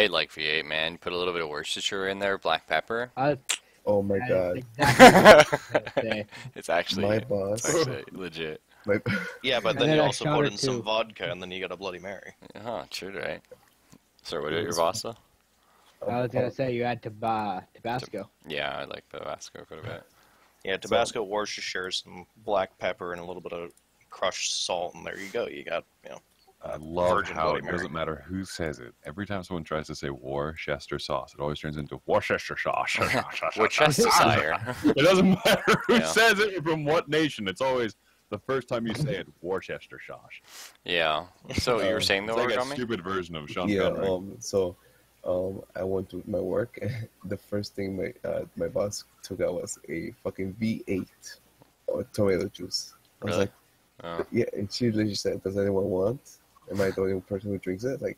I like V8, man. Put a little bit of Worcestershire in there, black pepper. Oh my That is god. exactly what I was gonna say. My It's boss. actually legit. My Yeah, but And then then you I also shot put it in some too. vodka, and then you got a Bloody Mary. Oh, true, right? Sorry, what about your boss, though? I was gonna say you had Tabasco. Yeah, I like the Vasco quite a bit. Yeah, Tabasco, Worcestershire, some black pepper, and a little bit of crushed salt, and there you go. You got, I love Virgin how Bloody it Mary. doesn't matter who says it. Every time someone tries to say Worcester sauce, it always turns into Worcester sauce. Worcestershire. It doesn't matter who Yeah. says it or from what nation. It's always the first time you say it, Worcester sauce. Yeah. So you were saying It's though, like a Origami? stupid version of Sean yeah, Connery. I went to my work and the first thing my boss took out was a fucking V8 tomato juice. I was Really? like, Oh. yeah, and she literally said, "Does anyone want? Am I the only person who drinks it?" Like,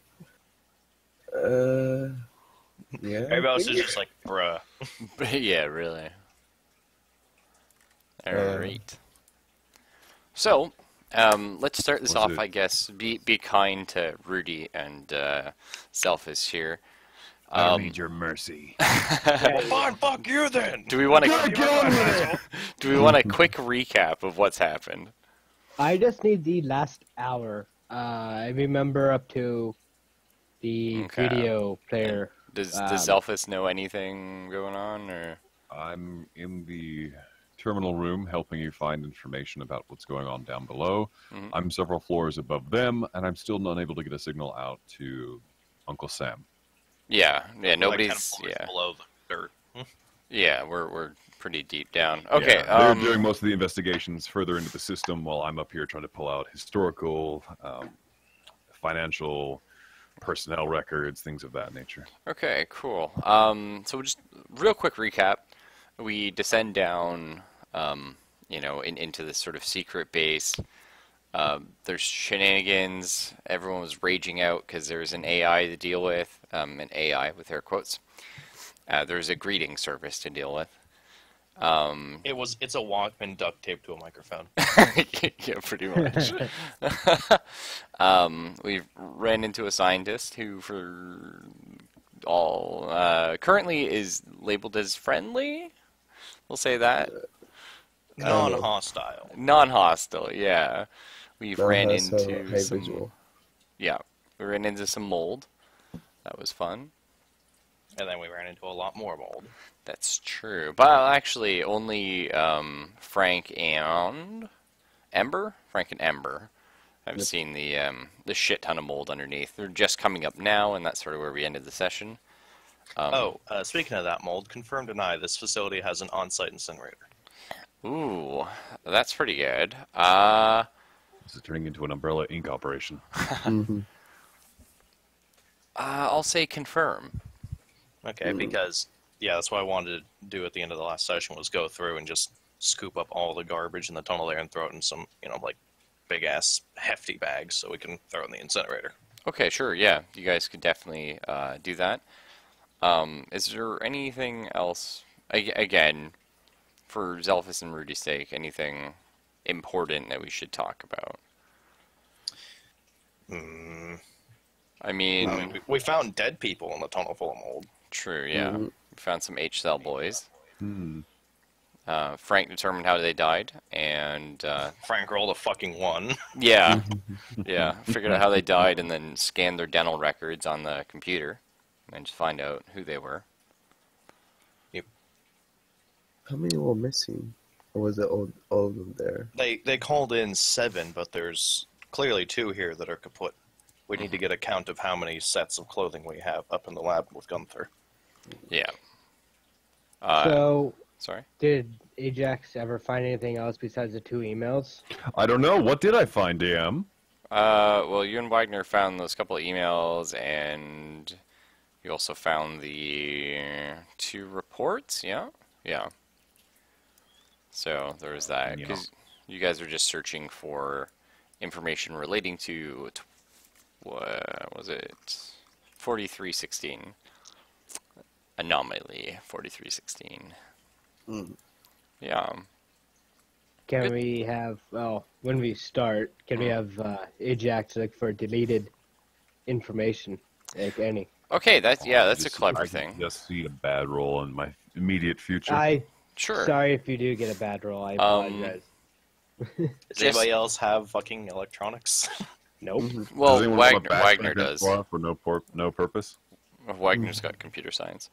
yeah. everybody else is just like, bruh. Yeah, really. All Uh, right. So, let's start this Was off. it- I guess be kind to Rudy and Selfish here. I need your mercy. Well, fine, fuck you then. Do we want Get on with it! Do we want a quick recap of what's happened? I just need the last hour. I remember up to the Okay. video player. Does Um, Selfish know anything going on, or? I'm in the terminal room helping you find information about what's going on down below. Mhm. I'm several floors above them, and I'm still not able to get a signal out to Uncle Sam. Yeah, Like nobody's. 10 floors Yeah, below the dirt. yeah, we're pretty deep down. Okay. Yeah, they're doing most of the investigations further into the system while I'm up here trying to pull out historical, financial, personnel records, things of that nature. Okay, cool. So just real quick recap. We descend down, into this sort of secret base. There's shenanigans. Everyone was raging out because there's an AI to deal with, an AI with air quotes. There's a greeting service to deal with. It's a Walkman duct taped to a microphone. Yeah, pretty much. We ran into a scientist who, for all, currently is labeled as friendly. We'll say that. Non-hostile. Non-hostile, yeah. We've ran has a into high some, visual. yeah, we ran into some mold. That was fun. And then we ran into a lot more mold. That's true. But actually, only Frank and Ember. Frank and Ember. I've Yep. seen the shit ton of mold underneath. They're just coming up now, and that's sort of where we ended the session. Speaking of that mold, confirm deny, this facility has an on-site incinerator. Ooh, that's pretty good. This is turning into an Umbrella Inc. operation. Mhm. I'll say confirm. Okay, because, yeah, that's what I wanted to do at the end of the last session, was go through and just scoop up all the garbage in the tunnel there and throw it in some, like, big-ass, hefty bags so we can throw it in the incinerator. Okay, sure, yeah. You guys could definitely do that. Is there anything else, again, for Zelphus and Rudy's sake, anything important that we should talk about? I mean, We found dead people in the tunnel full of mold. true, yeah. Mhm. We found some H-cell boys. Hmm. Frank determined how they died, and Frank rolled a fucking 1. yeah, yeah, figured out how they died, and then scanned their dental records on the computer, and just find out who they were. How many were missing? Or was it all of them there? They called in 7, but there's clearly 2 here that are kaput. We need to get a count of how many sets of clothing we have up in the lab with Gunther. Yeah. So, Sorry? did Ajax ever find anything else besides the 2 emails? I don't know. What did I find, DM? Well, you and Wagner found those couple of emails, and you also found the 2 reports, yeah? Yeah. So, there was that. Yeah. Because you guys were just searching for information relating to, what was it? 4316. Anomaly 4316. Yeah. Can Good. we have, well, when we start, can we have Ajax look for deleted information, like any? Okay, that's a Just clever I can thing. just see a bad roll in my immediate future. Sure. Sorry if you do get a bad roll. I apologize. Does Just- anybody else have fucking electronics? Nope. Mhm. Well, Does anyone want a Wagner background does. for no purpose? Wagner's got computer science.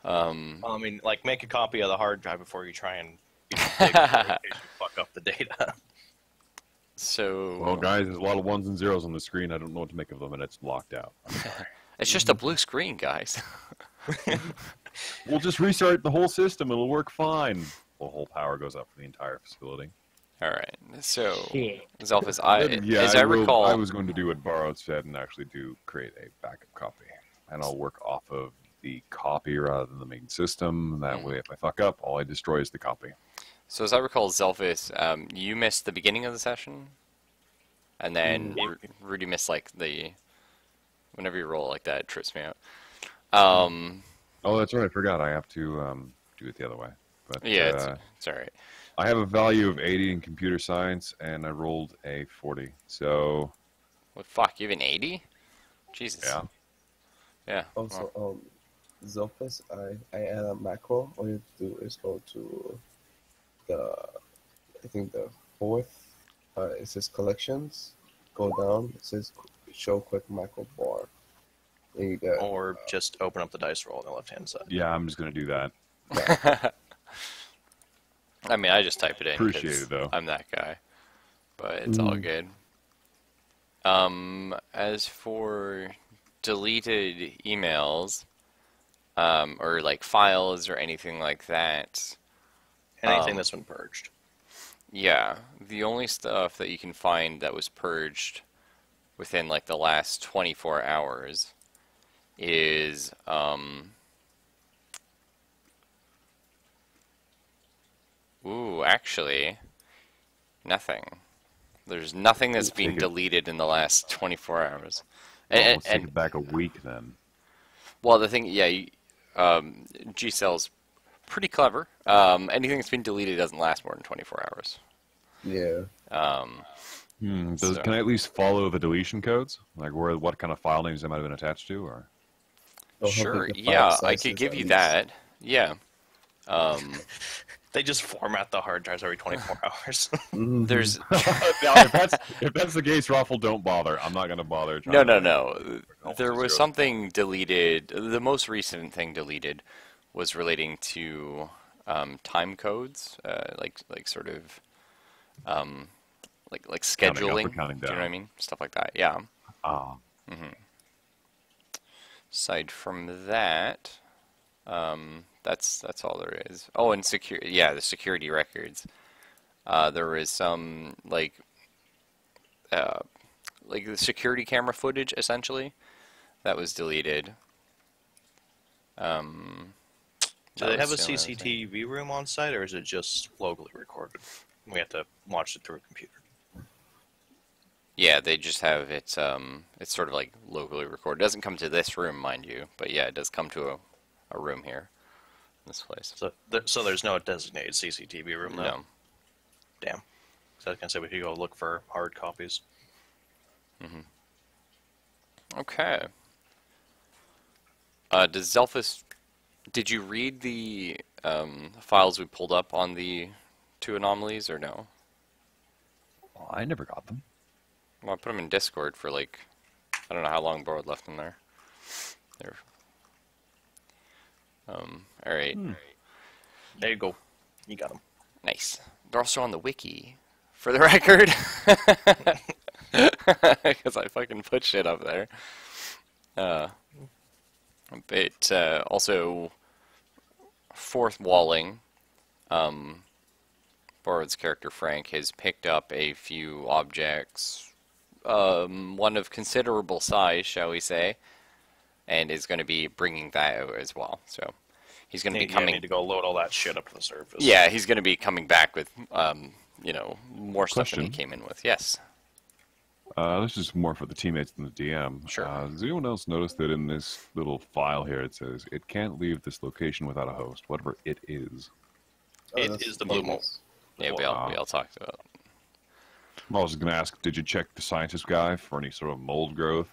I mean, like, make a copy of the hard drive before you try and dig through it in case you fuck up the data. So Well, guys, there's a lot of ones and zeros on the screen. I don't know what to make of them, and it's locked out. it's just a blue screen, guys. We'll just restart the whole system. It'll work fine. The whole power goes up for the entire facility. All right. So Shit. Zelphus, As I I recall, was going to do what Borrowed said and actually create a backup copy, and I'll work off of the copy rather than the main system. That way, if I fuck up, all I destroy is the copy. So as I recall, Zelphus, you missed the beginning of the session, and then Rudy missed like whenever you roll like that, it trips me out. Oh, that's right. I forgot. I have to do it the other way. But Yeah, it's all right. I have a value of 80 in computer science, and I rolled a 40. So Well, fuck, you have an 80? Jesus. yeah. Yeah. Also, Zelphus, I add a macro. All you have to do is go to I think the fourth. It says collections. Go down. It says show quick macro bar. And you get Or just open up the dice roll on the left-hand side. Yeah, I'm just going to do that. I mean, I just type it in. 'cause Appreciate it, though. I'm that guy. But it's all good. As for deleted emails, or like files or anything like that, Anything that's been purged. yeah, the only stuff that you can find that was purged within like the last 24 hours is actually nothing. There's nothing that's been Take it. deleted in the last 24 hours. Well, And, let's take it back a week then. well, the thing, yeah, G-Cell's pretty clever. Anything that's been deleted doesn't last more than 24 hours. yeah. So- Can I at least follow the deletion codes? Like what kind of file names they might have been attached to? Or Or how Sure, big the file yeah, I size could is give at you least. that. Yeah. They just format the hard drives every 24 hours. There's if that's the case, Ruffle, don't bother. I'm not going to bother. no. Oh, There it's was zero. something deleted. The most recent thing deleted was relating to time codes, like sort of like Counting up or scheduling. counting Do you know what I down. mean? Stuff like that. Yeah. Ah, Aside from that, that's all there is. Oh, and the security records. There was some like the security camera footage essentially that was deleted. Do That they have a was the only other thing. CCTV room on site, or is it just locally recorded? We have to watch it through a computer. Yeah, they just have it. It's sort of like locally recorded. It doesn't come to this room, mind you, but yeah, it does come to a room here, in this place. So there's no designated CCTV room, though? No. Damn. So I was going to say we could go look for hard copies. Okay. Did you read the files we pulled up on the two anomalies, or no? well, I never got them. Well, I put them in Discord for like, I don't know how long Borrowed left them there. There. All right. There you go. You got them. Nice. They're also on the wiki, for the record. Because I fucking put shit up there. But also, fourth walling, Borrowed's character Frank has picked up a few objects, one of considerable size, shall we say, and is going to be bringing that out as well. So he's going to be coming. Need to go load all that shit up to the surface. Yeah, he's going to be coming back with, more stuff than he Question. came in with. Yes. This is more for the teammates than the DM. Sure. Does anyone else notice that in this little file here it says it can't leave this location without a host, whatever it is? It that's is the blue mold. Fungus. Yeah, we all talked about. I was just going to ask, did you check the scientist guy for any sort of mold growth?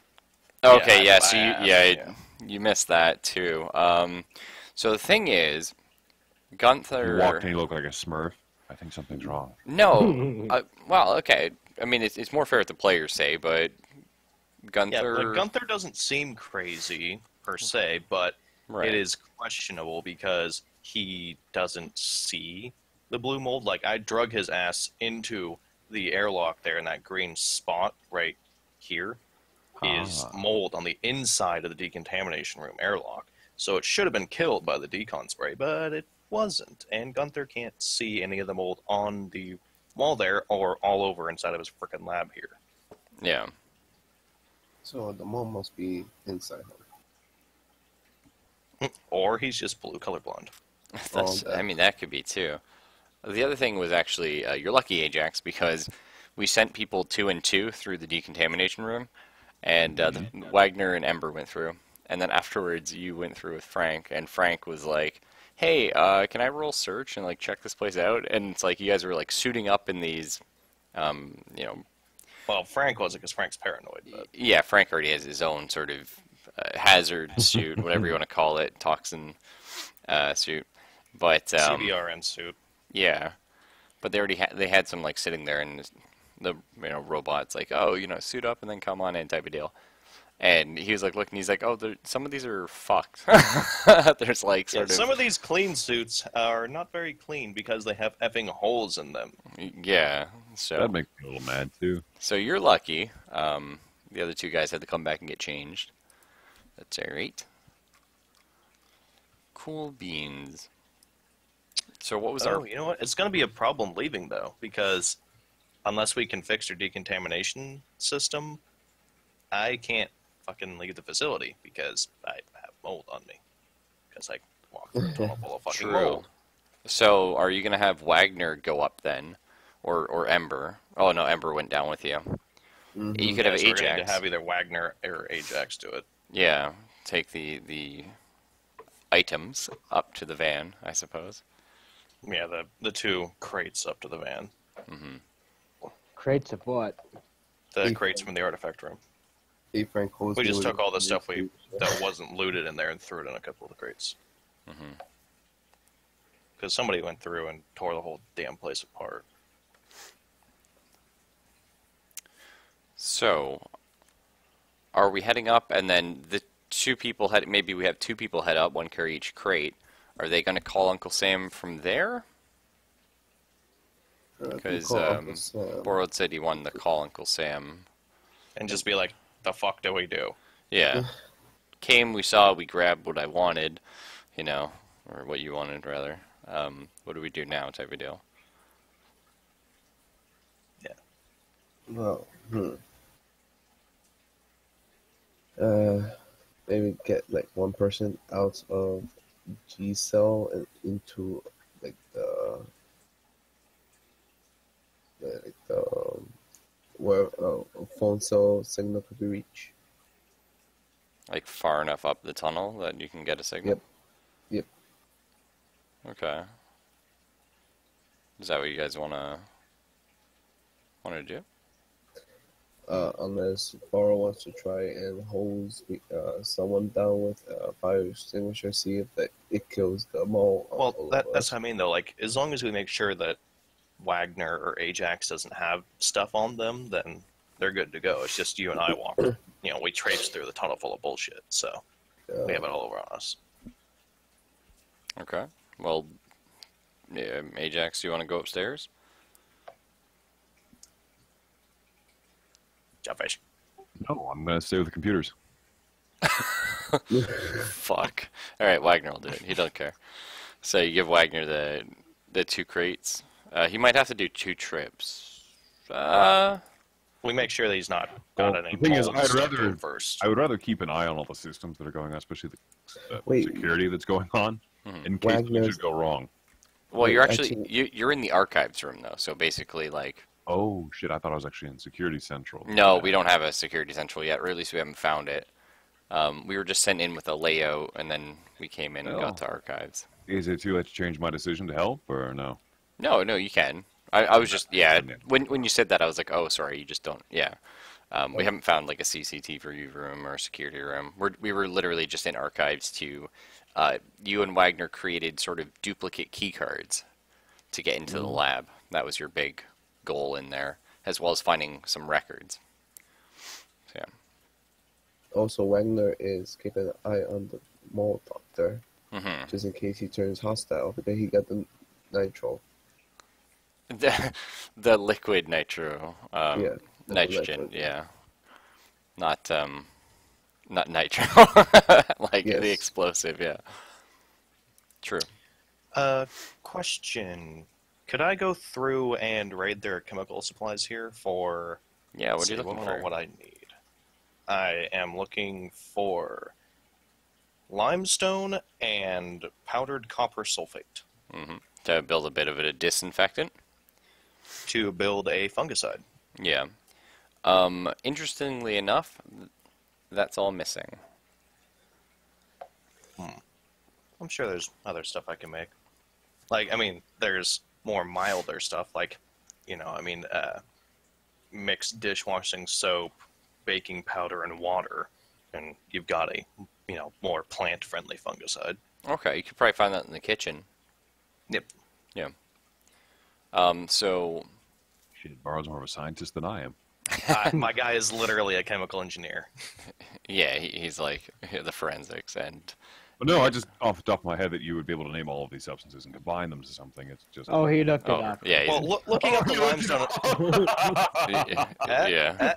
Okay, yeah, I so have, you missed that too. So the thing is, You walked Gunther. and you look like a Smurf. I think something's wrong. No, well, okay. I mean, it's more fair if the players say, but Yeah, but Gunther. Gunther doesn't seem crazy per se, but it Right. is questionable because he doesn't see the blue mold. Like I drug his ass into the airlock there, in that green spot right here is Ah. mold on the inside of the decontamination room airlock. So it should have been killed by the decon spray, but it wasn't. And Gunther can't see any of the mold on the wall there or all over inside of his frickin' lab here. Yeah. So the mole must be inside her. Or he's just blue colorblind. That's. I mean, that could be too. The other thing was actually you're lucky, Ajax, because we sent people 2 and 2 through the decontamination room, and Wagner and Ember went through, and then afterwards you went through with Frank, and Frank was like, "Hey, can I roll search and like check this place out?" And it's like you guys were like suiting up in these, you know, Well, Frank wasn't because Frank's paranoid, but yeah. Frank already has his own sort of hazard suit, whatever you want to call it, toxin suit, but CBRN suit. yeah. But they already they had some like sitting there, and the robot's like, oh, suit up and then come on in type of deal. And he was like looking, he's like, oh, some of these are fucked. There's like Yeah, sort some of these clean suits are not very clean because they have effing holes in them. yeah. So That makes me a little mad too. so you're lucky. The other two guys had to come back and get changed. That's alright. Cool beans. So what was Oh, our? you know what? It's going to be a problem leaving, though, because unless we can fix your decontamination system, I can't fucking leave the facility because I have mold on me. Because I walked through a tunnel full of fucking True. mold. So are you gonna have Wagner go up then, or Ember? Oh no, Ember went down with you. You could have So we're going Ajax. to have either Wagner or Ajax do it. Yeah, take the items up to the van, I suppose. Yeah, the 2 crates up to the van. Crates of what? The crates from the artifact room. Hey, Frank, holds We me just with took all the your stuff suit. that wasn't looted in there and threw it in a couple of the crates. Because somebody went through and tore the whole damn place apart. So, are we heading up, and then the 2 people head? Maybe we have 2 people head up, 1 carry each crate. Are they going to call Uncle Sam from there? We Because call Uncle Sam. Borrowed said he wanted to call Uncle Sam. And just be like, the fuck do we do? Yeah. Came, we saw, we grabbed what I wanted, or what you wanted, rather. What do we do now, type of deal? Well, maybe get like one person out of G cell and into like the where a phone cell signal could be reached. Like far enough up the tunnel that you can get a signal? Yep. Okay. Is that what you guys wanna do? Unless Baro wants to try and hose someone down with a fire extinguisher, see if it kills the mole. Well, that's what I mean, though. Like, as long as we make sure that Wagner or Ajax doesn't have stuff on them, then they're good to go. It's just you and I walk. We traipsed through the tunnel full of bullshit, so we have it all over on us. Okay. Well, yeah, Ajax, do you want to go upstairs? Jump-fish. No, I'm gonna stay with the computers. Fuck. All right, Wagner will do it. He doesn't care. So you give Wagner the 2 crates. He might have to do 2 trips. We make sure that he's not got Well, any the thing is, mold I'd stuck to rather- him first. I would rather keep an eye on all the systems that are going on, especially the Wait. security that's going on, in case things Wagner's- should go wrong. Well, Wait, you're you're in the archives room though, so basically like Oh shit! I thought I was actually in Security Central. no, we don't have a security central yet, or at least we haven't found it. We were just sent in with a layout, and then we came in and got to archives. Is it too late to change my decision to help, or no? No, you can. I was just when you said that I was like, oh, sorry, you just don't. Yeah. We haven't found like a CCTV room or a security room. We were literally just in archives to. You and Wagner created sort of duplicate key cards to get into the lab. That was your big goal in there, as well as finding some records. So, yeah. Also, Wagner is keeping an eye on the mole doctor, Mm-hmm. just in case he turns hostile, because he got the nitro. The liquid nitro, Yeah, nitrogen, liquid. yeah, not nitro, like the Yes. explosive, yeah. True. Question. Could I go through and raid their chemical supplies here for... Yeah, what let's are you see, looking what, for? what I need? I am looking for limestone and powdered copper sulfate To build a bit of a disinfectant. to build a fungicide. Yeah. Interestingly enough, that's all missing. I'm sure there's other stuff I can make. Like, I mean, there's more milder stuff, like, mixed dishwashing soap, baking powder, and water, and you've got a, more plant-friendly fungicide. Okay, you could probably find that in the kitchen. Yep. Yeah. So Shit, Borrow's more of a scientist than I am. My guy is literally a chemical engineer. yeah, he's like the forensics and. But no, I just off the top of my head that you would be able to name all of these substances and combine them to something. It's just Oh, he looked it Oh, up. yeah, Well, looking up the limestone... yeah.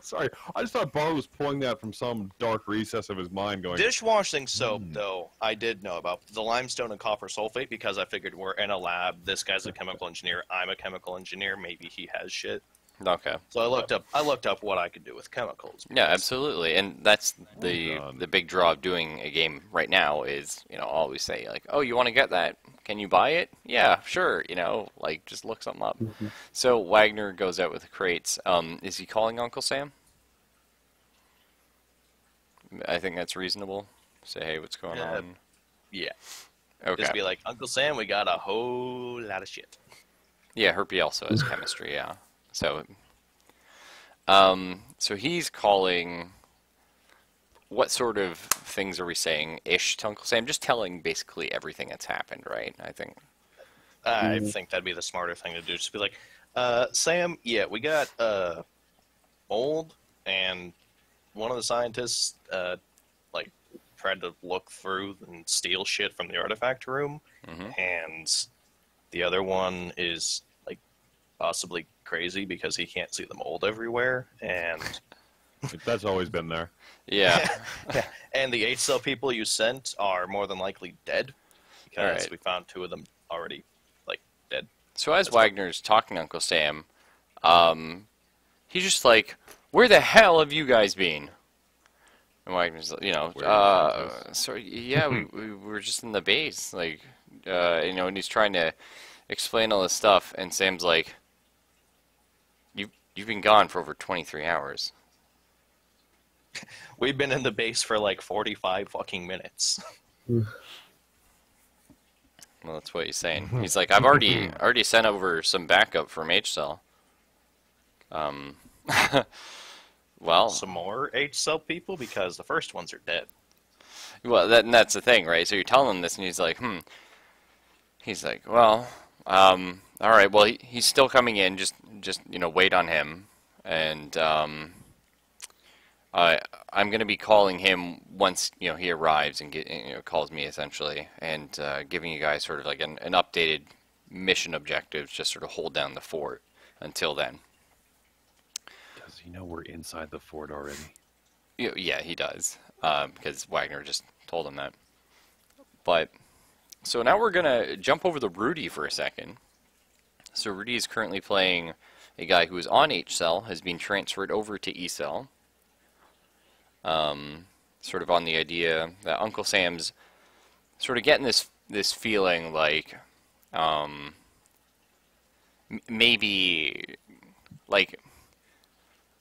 Sorry, I just thought Borrow was pulling that from some dark recess of his mind, going. Dishwashing soap, though, I did know about. The limestone and copper sulfate, because I figured we're in a lab. This guy's a chemical engineer. I'm a chemical engineer. Maybe he has shit. Okay. So I looked up what I could do with chemicals. Yeah, absolutely, and that's the done. the big draw of doing a game right now is always say like, oh, you want to get that? Can you buy it? Yeah, sure. Like just look something up. So Wagner goes out with the crates. Is he calling Uncle Sam? I think that's reasonable. Say, hey, what's going on? Yeah. Okay. Just be like, Uncle Sam, we got a whole lot of shit. Yeah, Herpy also has chemistry. Yeah. So, so he's calling. What sort of things are we saying ish to Uncle Sam? Just telling basically everything that's happened, right? I think. I think that'd be the smarter thing to do. Just be like, Sam, yeah, we got mold, and one of the scientists tried to look through and steal shit from the artifact room, and the other one is possibly crazy because he can't see the mold everywhere, and That's always been there. Yeah. and the 8-cell people you sent are more than likely dead because Alright. we found 2 of them already dead. So as Wagner's talking to Uncle Sam, he's just like, "Where the hell have you guys been?" And Wagner's, so yeah, we were just in the base, and he's trying to explain all this stuff, and Sam's like, "You've been gone for over 23 hours." We've been in the base for 45 fucking minutes. Well, that's what he's saying. He's like, "I've already sent over some backup from H-Cell." Well, Some more 8-cell people because the first ones are dead. and that's the thing, right? So you're telling him this, and he's like, He's like, well, all right. Well, he's still coming in. Just wait on him, and I'm gonna be calling him once he arrives and calls me essentially, and giving you guys sort of like an updated mission objectives. Just sort of hold down the fort until then. Does he know we're inside the fort already? Yeah, he does, because Wagner just told him that. But so now we're gonna jump over to Rudy for a second. So Rudy is currently playing a guy who is on H-Cell, has been transferred over to E-Cell. Sort of on the idea that Uncle Sam's sort of getting this feeling like maybe like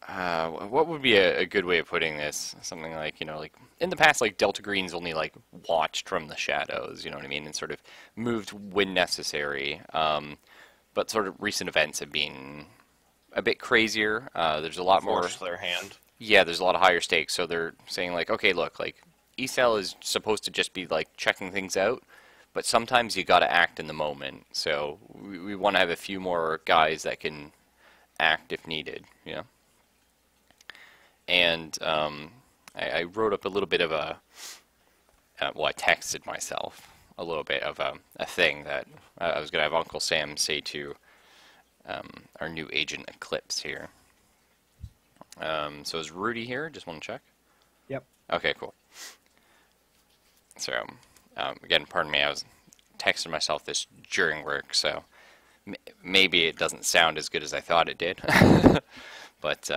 what would be a good way of putting this? Something like in the past, Delta Green's only watched from the shadows, you know what I mean, and sort of moved when necessary. But sort of recent events have been a bit crazier. There's a lot more. Force their hand. Yeah, there's a lot of higher stakes. So they're saying like, okay, look, like ECEL is supposed to just be like checking things out, but sometimes you got to act in the moment. So we want to have a few more guys that can act if needed. You know. And I wrote up a little bit of a. Well, I texted myself a little bit of a thing that I was going to have Uncle Sam say to our new agent Eclipse here. So is Rudy here? Just want to check. Yep. Okay, cool. So, again, pardon me, I was texting myself this during work, so maybe it doesn't sound as good as I thought it did. But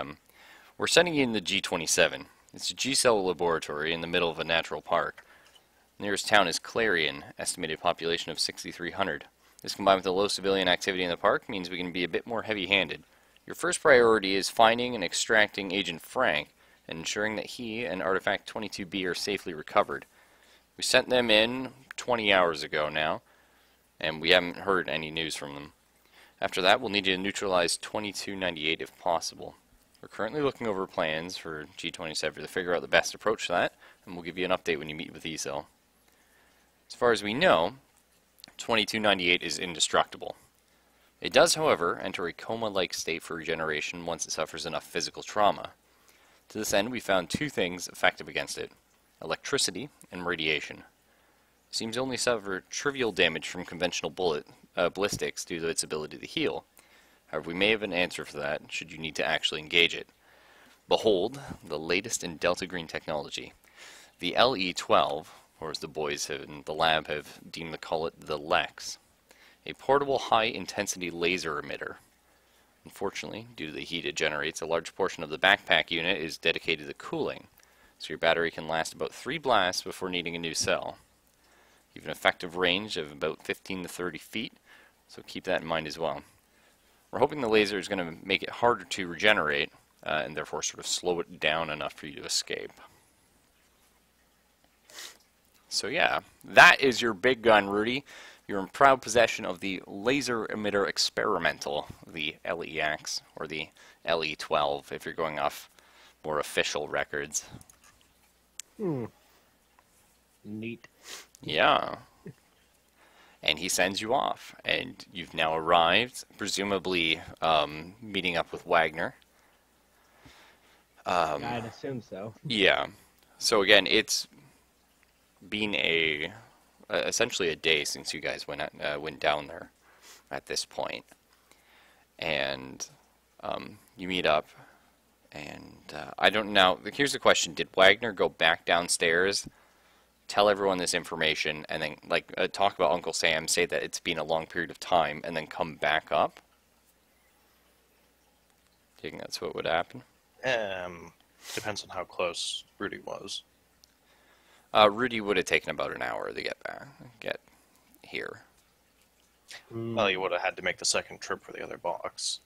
we're sending in the G27. It's a G-cell laboratory in the middle of a natural park. The nearest town is Clarion, estimated population of 6,300. This combined with the low civilian activity in the park means we can be a bit more heavy-handed. Your first priority is finding and extracting Agent Frank and ensuring that he and Artifact 22B are safely recovered. We sent them in 20 hours ago now, and we haven't heard any news from them. After that, we'll need you to neutralize 2298 if possible. We're currently looking over plans for G27 to figure out the best approach to that, and we'll give you an update when you meet with ECEL. As far as we know, 2298 is indestructible. It does, however, enter a coma-like state for regeneration once it suffers enough physical trauma. To this end, we found two things effective against it: electricity and radiation. It seems to only suffer trivial damage from conventional ballistics due to its ability to heal. However, we may have an answer for that should you need to actually engage it. Behold, the latest in Delta Green technology. The LE-12, or as the boys in the lab have deemed to call it, the LEX, a portable high-intensity laser emitter. Unfortunately, due to the heat it generates, a large portion of the backpack unit is dedicated to cooling, so your battery can last about 3 blasts before needing a new cell. You have an effective range of about 15 to 30 feet, so keep that in mind as well. We're hoping the laser is going to make it harder to regenerate, and therefore sort of slow it down enough for you to escape. So yeah, that is your big gun, Rudy. You're in proud possession of the Laser Emitter Experimental, the LEX, or the LE-12, if you're going off more official records. Neat. Yeah. And he sends you off, and you've now arrived, presumably meeting up with Wagner. I'd assume so. Yeah. So again, it's been essentially a day since you guys went down there at this point, and you meet up, and I don't know. Here's the question: did Wagner go back downstairs, tell everyone this information, and then talk about Uncle Sam, say that it's been a long period of time, and then come back up? Do you think that's what would happen? Depends on how close Rudy was. Rudy would have taken about an hour to get here. Well, you would have had to make the second trip for the other box.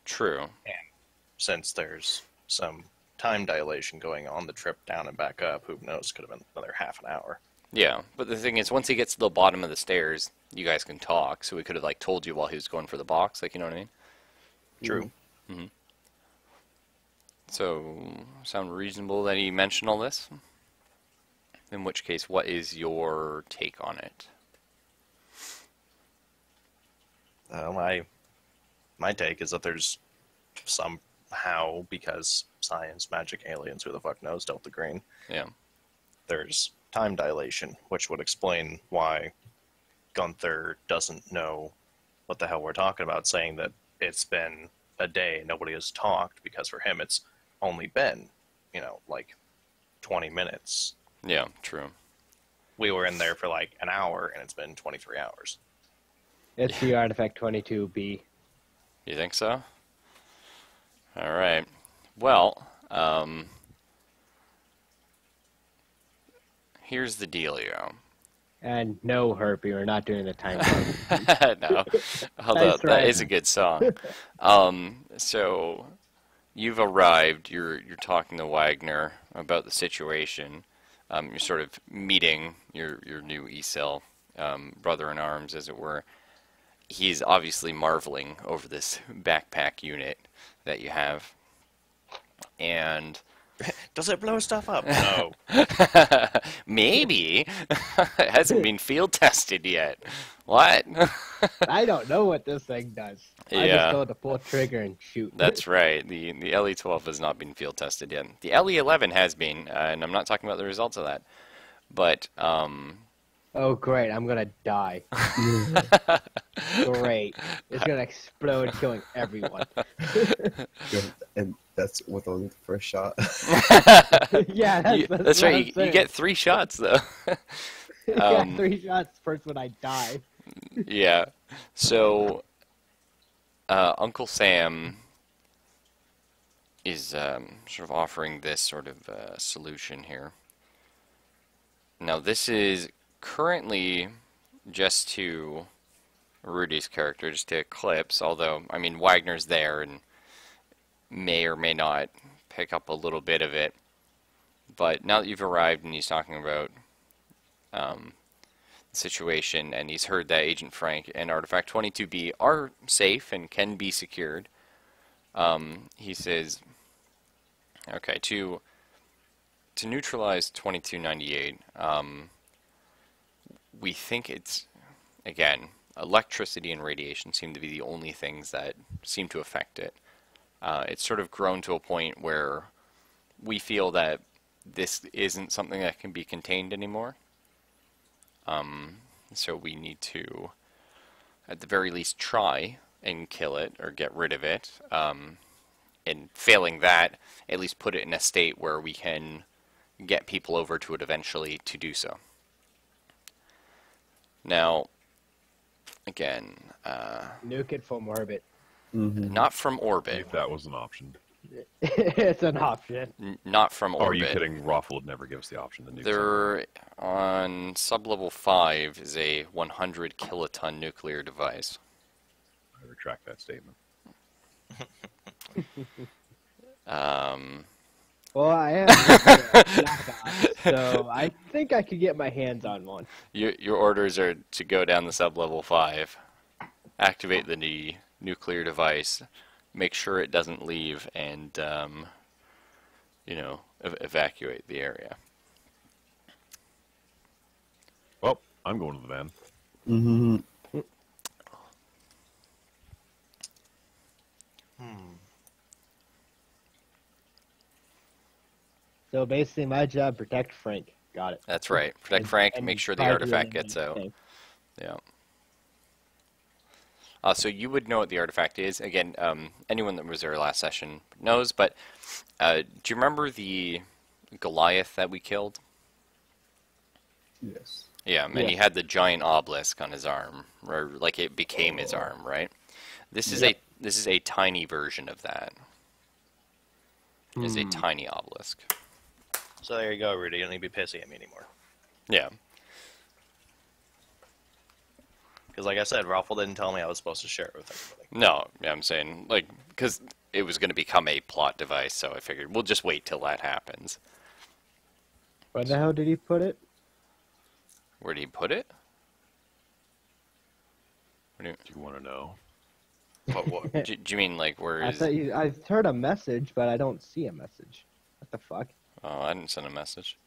True. And since there's some time dilation going on the trip down and back up, who knows, could have been another half an hour. Yeah, but the thing is, once he gets to the bottom of the stairs, you guys can talk, so he could have told you while he was going for the box, you know what I mean? True. Mm-hmm. So, sound reasonable that he mentioned all this? In which case, what is your take on it? My take is that there's somehow, because science, magic, aliens, who the fuck knows, Delta Green, Yeah. there's time dilation, which would explain why Gunther doesn't know what the hell we're talking about, saying that it's been a day, nobody has talked, because for him it's only been, 20 minutes. Yeah, true. We were in there for an hour, and it's been 23 hours. It's the Artifact 22B. You think so? All right. Well, here's the dealio. And no, Herpy, we're not doing the time code. No, although Nice that try. is a good song. So you've arrived. You're talking to Wagner about the situation. You're sort of meeting your new ECEL brother in arms, as it were. he's obviously marveling over this backpack unit that you have. And Does it blow stuff up? No. maybe it hasn't been field tested yet. What? I don't know what this thing does. I Yeah. just go to pull trigger and shoot. That's right. The LE-12 has not been field tested yet. The LE-11 has been, and I'm not talking about the results of that. But Oh, great. I'm going to die. Great. It's going to explode, killing everyone. And that's with only the first shot. Yeah, that's that's what right. I'm You saying. get 3 shots though. Yeah, 3 shots first when I die. Yeah. So Uncle Sam is sort of offering this sort of solution here. Now, this is currently just to Rudy's character, just to Eclipse, although, I mean, Wagner's there and may or may not pick up a little bit of it. But now that you've arrived and he's talking about the situation, and he's heard that Agent Frank and Artifact 22B are safe and can be secured, he says, okay, to neutralize 2298, we think it's, again, electricity and radiation seem to be the only things that seem to affect it. It's sort of grown to a point where we feel that this isn't something that can be contained anymore. So we need to, at the very least, try and kill it or get rid of it. And failing that, at least put it in a state where we can get people over to it eventually to do so. Now, again, Nuke it from orbit. not from orbit. If that was an option. It's an option. Not from Oh, are you orbit. kidding? Raffle would never give us the option to nuke something. There, on sublevel 5, is a 100 kiloton nuclear device. I retract that statement. Well, I am Black Ops, so I think I could get my hands on one. Your orders are to go down the sublevel 5, activate the nuclear device, make sure it doesn't leave, and evacuate the area. Well, I'm going to the van. Mm-hmm. So basically, my job, protect Frank. Got it. That's right. Protect And- Frank, and make sure the try to artifact eliminate gets out. Frank. Yeah. So you would know what the artifact is. Again, anyone that was there last session knows, but do you remember the Goliath that we killed? Yes. Yeah, and Yeah. he had the giant obelisk on his arm, or like it became his arm, right? This is a tiny version of that. It's a tiny obelisk. So there you go, Rudy. You don't need to be pissy at me anymore. Yeah. Because like I said, Raffle didn't tell me I was supposed to share it with everybody. No, yeah, I'm saying, like, because it was going to become a plot device, so I figured we'll just wait till that happens. Where the hell did he put it? Where did he put it? What do Do you want to know? do you mean, like, where I is... thought I heard a message, but I don't see a message. What the fuck? Oh, I didn't send a message.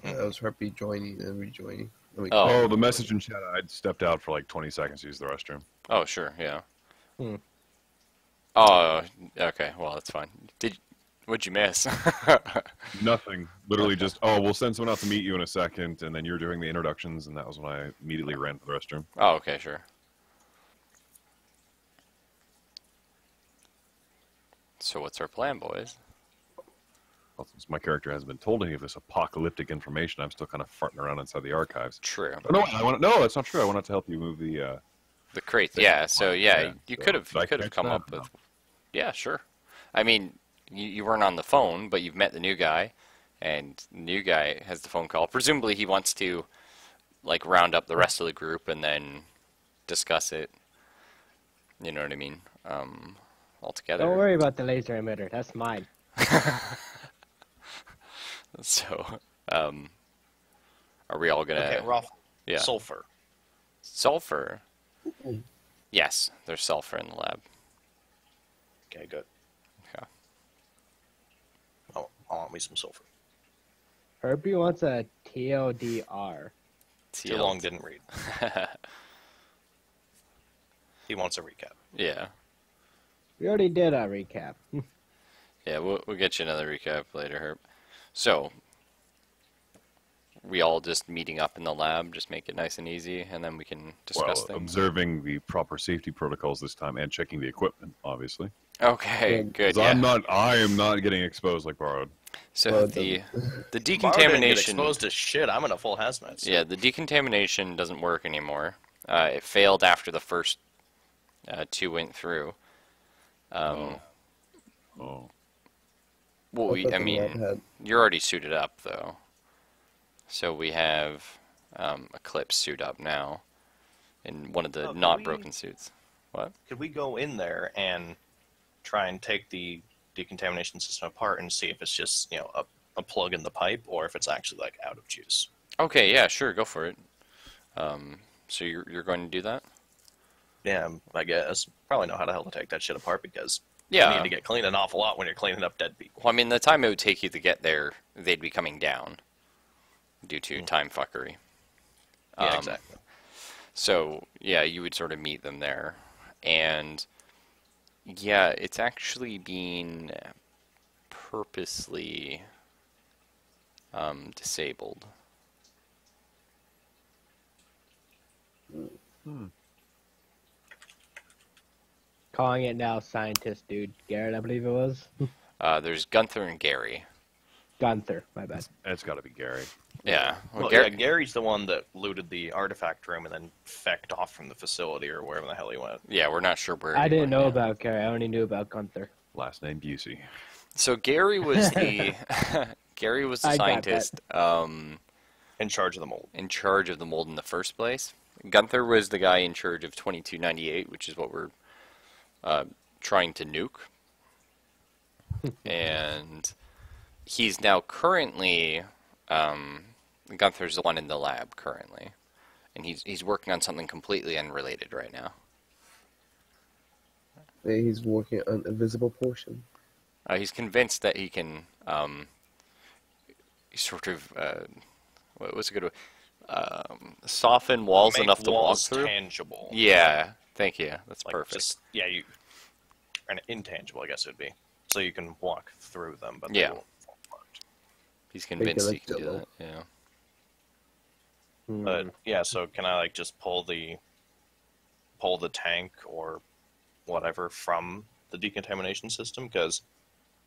That was Herpy joining and rejoining. Oh. Oh, the message in chat. I'd stepped out for like 20 seconds to use the restroom. Oh, sure, yeah. Hmm. Oh, okay, well, that's fine. What'd you miss? Nothing. Literally just, oh, we'll send someone out to meet you in a second, and then you're doing the introductions, and that was when I immediately ran to the restroom. Oh, okay, sure. So what's our plan, boys? Well, since my character hasn't been told any of this apocalyptic information, I'm still kind of farting around inside the archives. True. Oh, no, that's not true. I wanted to help you move the. The crates, yeah. So yeah, Yeah, you so could have did I catch come that up or with. no? Yeah, sure. I mean, you weren't on the phone, but you've met the new guy, and the new guy has the phone call. Presumably, he wants to like round up the rest of the group and then discuss it. You know what I mean? All together. Don't worry about the laser emitter. That's mine. So, are we all gonna? Okay, Raffle. Yeah. Sulfur. Sulfur. Yes, there's sulfur in the lab. Okay, good. Okay. Oh, I want me some sulfur. Herbie wants a TLDR. Too long, didn't read. He wants a recap. Yeah. We already did our recap. Yeah, we'll get you another recap later, Herb. So, we all just meeting up in the lab, just make it nice and easy, and then we can discuss Well, things. observing the proper safety protocols this time and checking the equipment, obviously. Okay, Yeah, good. 'Cause Yeah. I am not getting exposed like borrowed. So Well, the Borrow didn't get decontamination. exposed to shit. I'm in a full hazmat suit. Yeah, the decontamination doesn't work anymore. It failed after the first two went through. Oh. Well, I thought I the mean, lab had- you're already suited up though. So we have Eclipse suit up now in one of the Oh, can not we- broken suits. What? Could we go in there and try and take the decontamination system apart and see if it's just, a plug in the pipe or if it's actually like out of juice? Okay, yeah, sure, go for it. So you're going to do that? Yeah, I guess. Probably know how the hell to take that shit apart because Yeah. you need to get cleaned an awful lot when you're cleaning up dead people. Well, I mean, the time it would take you to get there, they'd be coming down due to time fuckery. Yeah, exactly. So, yeah, you would sort of meet them there. And, yeah, it's actually been purposely disabled. Calling it now scientist dude. Garrett, I believe it was. There's Gunther and Gary. Gunther, my bad. It's got to be Gary. Yeah. Well, Gar- yeah, Gary's the one that looted the artifact room and then fecked off from the facility or wherever the hell he went. yeah, we're not sure where I he didn't went know yet. about Gary. I only knew about Gunther. Last name Busey. So Gary was the Gary was the I got that. scientist In charge of the mold. in charge of the mold in the first place. Gunther was the guy in charge of 2298, which is what we're trying to nuke. And he's now currently Gunther's the one in the lab currently, and he's working on something completely unrelated right now. Yeah, he's working on Invisible Portion. He's convinced that he can sort of what's a good way? Soften walls Make enough to walk walls through. tangible. Yeah, thank you. That's Like perfect. just and intangible, I guess it would be. So you can walk through them, but Yeah. they won't fall apart. He's convinced he like can do Jello. that. Yeah. But yeah, so can I just pull the tank or whatever from the decontamination system? Because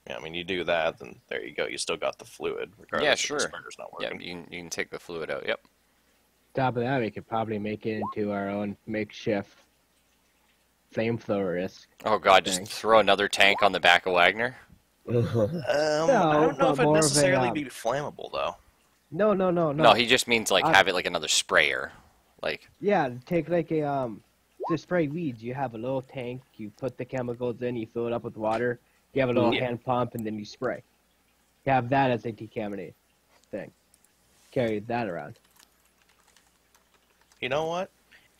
I mean, you do that, then there you go. You still got the fluid, regardless Yeah, if sure. the sprayer's not Yeah, working. you can take the fluid out. Yep. Top of that, we could probably make it into our own makeshift flamethrower risk. Oh God, just Thanks. throw another tank on the back of Wagner. I don't know but if it'd more of a, necessarily be flammable though. No. No, he just means like I- have it like another sprayer. Like Yeah, take like a to spray weeds. You have a little tank. You put the chemicals in. You fill it up with water. You have a little Yeah. hand pump, and then you spray. You have that as a decontaminate thing. Carry that around. You know what?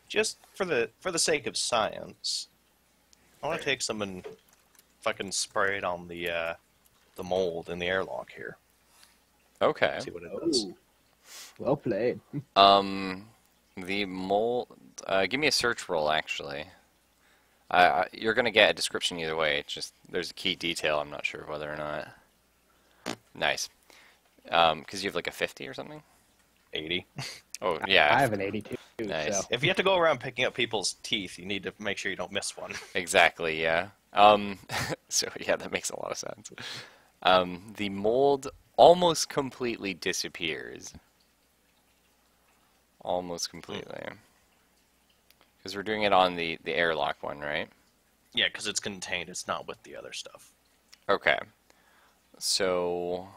Just for the sake of science, I want to take some and fucking spray it on the mold in the airlock here. okay. See what it does. Ooh. Well played. The mold. Give me a search roll actually. You're gonna get a description either way. It's just there's a key detail. I'm not sure whether or not. Nice. Because you have like a 50 or something. 80. Oh yeah. I have an 82. Nice. So. If you have to go around picking up people's teeth, you need to make sure you don't miss one. Exactly, yeah. So yeah, that makes a lot of sense. The mold almost completely disappears. Almost completely. Because we're doing it on the airlock one, right? Yeah, because it's contained. It's not with the other stuff. Okay. So,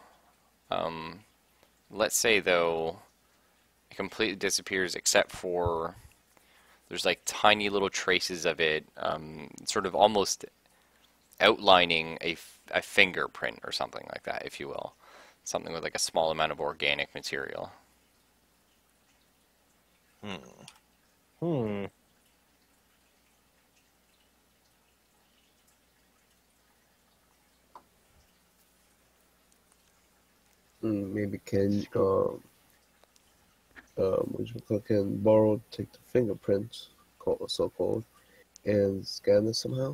let's say though, it completely disappears except for there's like tiny little traces of it, sort of almost outlining a fingerprint or something like that, if you will. Something with like a small amount of organic material. Maybe can can borrow take the fingerprint, so called, and scan it somehow.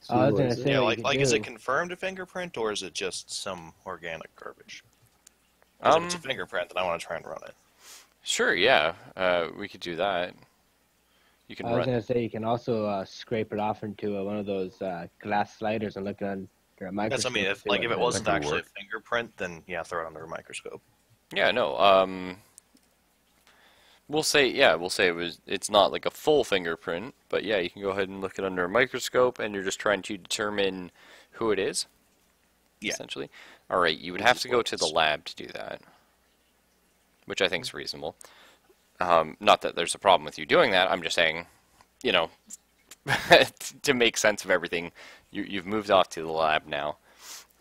See I was who gonna is it. say Yeah, what you could is it do. confirmed a fingerprint or is it just some organic garbage? Because if it's a fingerprint, then I want to try and run it. Sure, yeah. We could do that. You can I was run. gonna say you can also scrape it off into one of those glass sliders and look under a That's microscope. what I mean. to If see what if it is. wasn't That could actually work. a fingerprint, then yeah, throw it under a microscope. Yeah, no. We'll say it's not like a full fingerprint, but yeah, you can go ahead and look it under a microscope, and you're just trying to determine who it is. Yeah. Essentially. All right, you would Which have is to go what to it the is. lab to do that, which I think is reasonable. Not that there's a problem with you doing that. I'm just saying, you know, to make sense of everything, you've moved off to the lab now,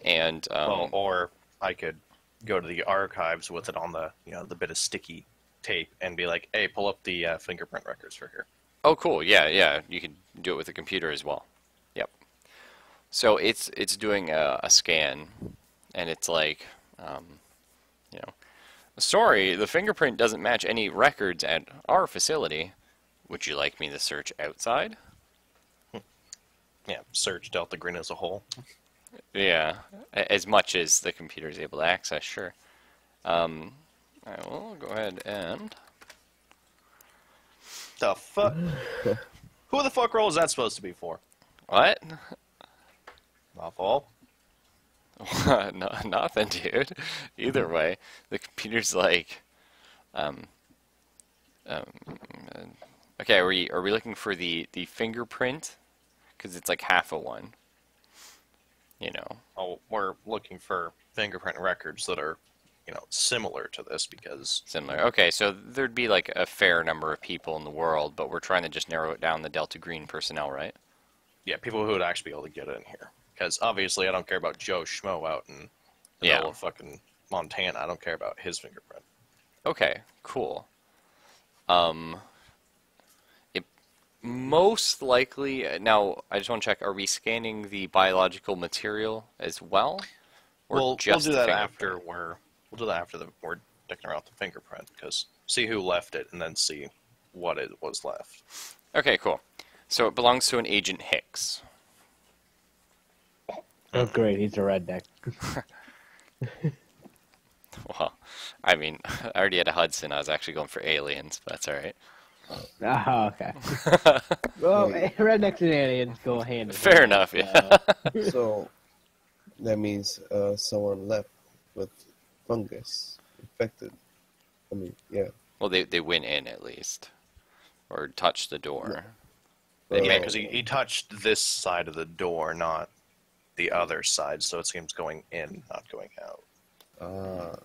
and Well, or I could go to the archives with it on the the bit of sticky tape and be like, hey, pull up the fingerprint records for here. oh, cool. Yeah, yeah. You can do it with a computer as well. Yep. So it's doing a scan, and it's like, you know, sorry, the fingerprint doesn't match any records at our facility. Would you like me to search outside? Yeah, search Delta Green as a whole. Yeah, as much as the computer is able to access, sure. I will go ahead and. The fuck? Who the fuck role is that supposed to be for? What? Not all. No, nothing, dude. Either way, the computer's like, um, okay. Are we looking for the fingerprint? Because it's like half a one. You know. Oh, we're looking for fingerprint records that are, similar to this because Similar. Okay, so there'd be like a fair number of people in the world, but we're trying to just narrow it down to Delta Green personnel, right? yeah, people who would actually be able to get it in here. Because obviously, I don't care about Joe Schmo out in the Yeah. middle of fucking Montana. I don't care about his fingerprint. Okay, cool. It most likely now. I just want to check: are we scanning the biological material as well, or We'll just do the that fingerprint? after we're dicking around with the fingerprint. Because see who left it, and then see what it was left. Okay, cool. So it belongs to an Agent Hicks. Oh, great, he's a redneck. Well, I mean, I already had a Hudson. I was actually going for aliens, but that's all right. Oh, okay. Well, rednecks and aliens go hand in Fair hand, enough. Yeah. so- So that means someone left with fungus infected. I mean, yeah. Well, they went in at least, or touched the door. They Yeah, may- because he touched this side of the door, not the other side. So it seems going in, not going out. Ah,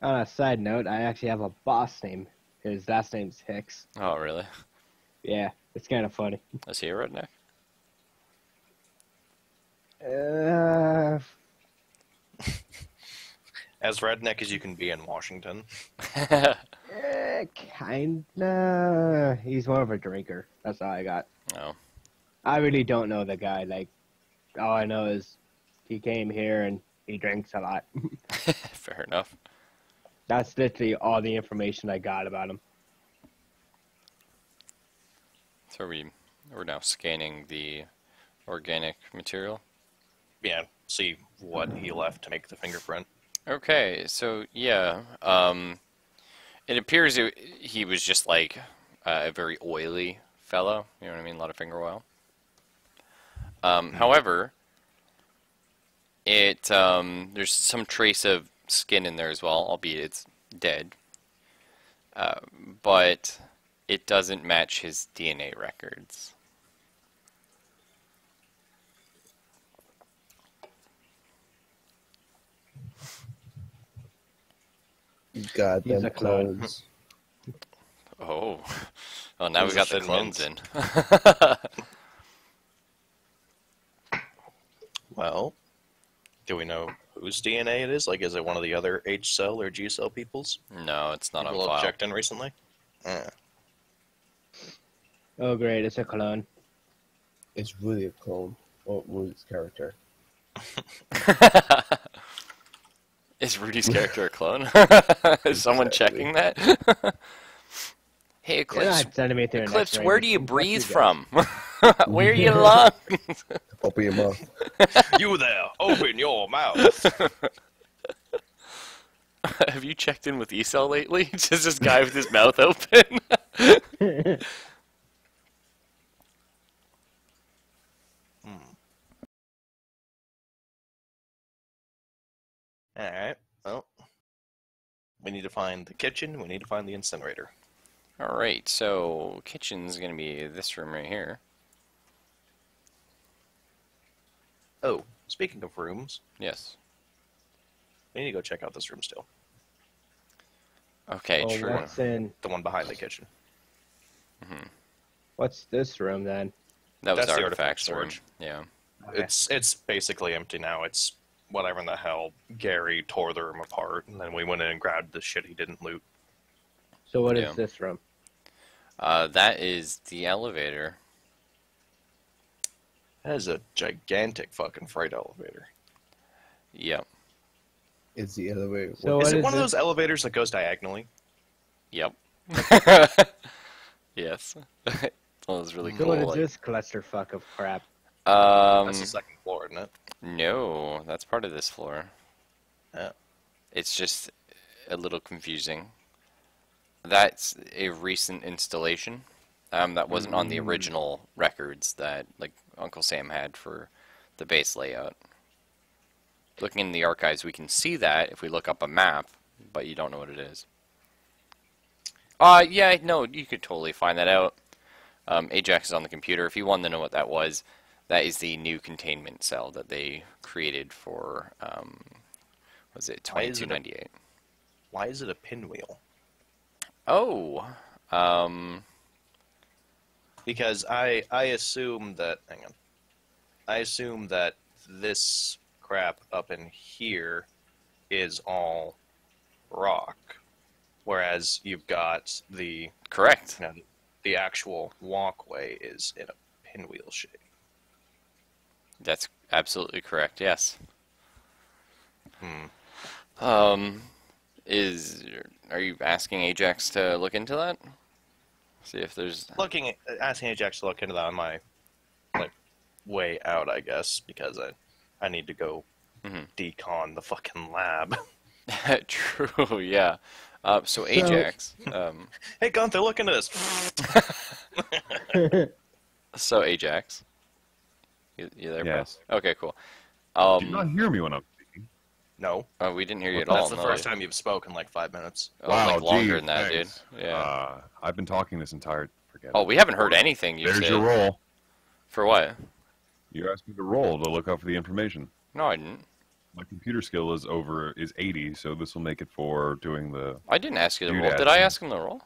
On a side note, I actually have a boss name. His last name's Hicks. Oh, really? Yeah, it's kind of funny. Is he a redneck? Uh, As redneck as you can be in Washington. kinda. He's more of a drinker. That's all I got. No. I really don't know the guy. Like, all I know is he came here and he drinks a lot. Fair enough. That's literally all the information I got about him. So we're now scanning the organic material. Yeah, see what he left to make the fingerprint. Okay, so yeah, it appears he was just like a very oily fellow. You know what I mean? A lot of finger oil. However, there's some trace of skin in there as well, albeit it's dead. But it doesn't match his DNA records. goddamn He's a clone. clones. Oh, well now we Those got are the thin clones in. Well, do we know whose DNA it is? Like, is it one of the other H cell or G cell people's? No, it's not on People have file. checked in recently. Oh, great, it's a clone. It's really a clone of Rudy's character. Is Rudy's character a clone? Is someone Exactly. checking that? Hey, You're Eclipse. not sending me to the next Eclipse, range. where do you Fuck breathe guys. from? Where are your lungs? Open your mouth. You there, open your mouth. Have you checked in with Esau lately? Just this guy with his mouth open. Alright, well, we need to find the kitchen, we need to find the incinerator. Alright, so kitchen's gonna be this room right here. Oh, speaking of rooms, Yes. we need to go check out this room still. Okay, Well, true. The one behind the kitchen. What's this room then? That was That's the artifact artifact storage. storage. Yeah. Okay. It's basically empty now. It's whatever in the hell. Gary tore the room apart, and then we went in and grabbed the shit he didn't loot. So what is Yeah. this room? That is the elevator. That is a gigantic fucking freight elevator. Yep. It's the elevator. So Is what it is one of this? those elevators that goes diagonally? Yep. Yes. That was really So cool. what is like- this clusterfuck of crap? That's the second floor, isn't it? No, that's part of this floor. Yeah. It's just a little confusing. That's a recent installation. That wasn't on the original records that like Uncle Sam had for the base layout. Looking in the archives, we can see that if we look up a map, but you don't know what it is. Yeah, no, you could totally find that out. Ajax is on the computer. If you wanted to know what that was the new containment cell that they created for, was it Why is it a- 2298? Why is it a pinwheel? Oh, Because I assume that, hang on. I assume that this crap up in here is all rock, whereas you've got the correct. you know, the actual walkway is in a pinwheel shape. That's absolutely correct. Yes. Hmm. Are you asking Ajax to look into that? See if there's. Asking Ajax to look into that on my way out, I guess, because I need to go decon the fucking lab. True. Yeah. So Ajax. Hey Gunther, look into this. So Ajax. You there, bro? Yes. Okay. Cool. Do you not hear me when I'm speaking? No, We didn't hear you at that's all. the no. first time you've spoken in like 5 minutes. Oh, like longer gee, than that, thanks. dude. Yeah. I've been talking this entire. Forget Oh, it. we haven't heard anything you There's said. your roll. For what? You asked me to roll to look up for the information. No, I didn't. My computer skill is 80, so this will make it for doing the. I didn't ask you to Dude, roll. Did ask I him. ask him to roll?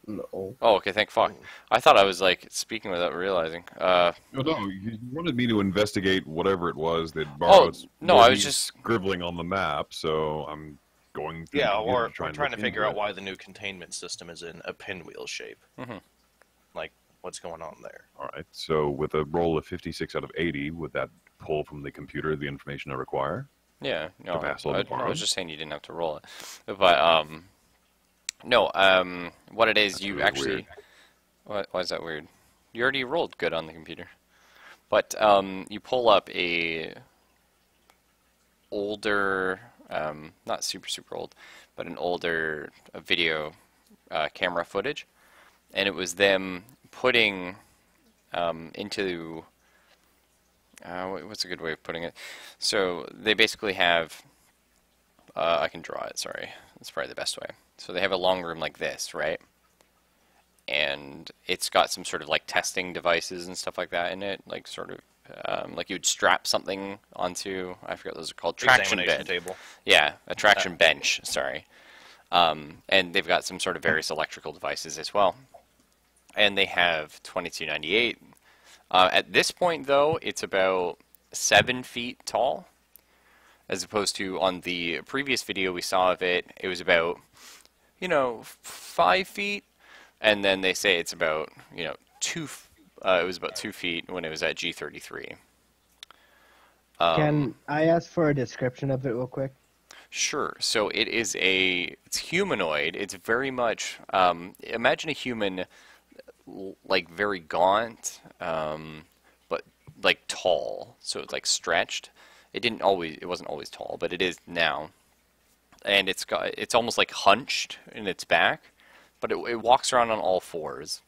No. Oh, okay. Thank fuck. I thought I was like speaking without realizing. No, you wanted me to investigate whatever it was that borrowed. no, what I was he's just- scribbling on the map, so I'm going. Through Yeah, the computer or try and trying to look figure into out it. why the new containment system is in a pinwheel shape. Mhm. Like, what's going on there? All right. So with a roll of 56 out of 80, would that pull from the computer the information I require? Yeah, no, pass all the I borrows? was just saying you didn't have to roll it, but no, what it is, That's you really actually, weird. why is that weird? You already rolled good on the computer, but you pull up a older, not super old, but an older video camera footage, and it was them putting into. What's a good way of putting it? So they basically have, I can draw it, sorry. That's probably the best way. So they have a long room like this, right? And it's got some sort of like testing devices and stuff like that in it, like sort of, like you'd strap something onto, I forget what those are called, traction Examination bed. table. Yeah, a traction bench, sorry. And they've got some sort of various electrical devices as well. And they have 2298. At this point, though, it's about 7 feet tall, as opposed to on the previous video we saw of it, it was about, 5 feet, and then they say it's about, 2 It was about 2 feet when it was at G33. Can I ask for a description of it real quick? Sure. So it's humanoid. It's very much, imagine a human like very gaunt, but like tall. So it's like stretched. It wasn't always tall, but it is now. And it's almost like hunched in its back, but it walks around on all fours.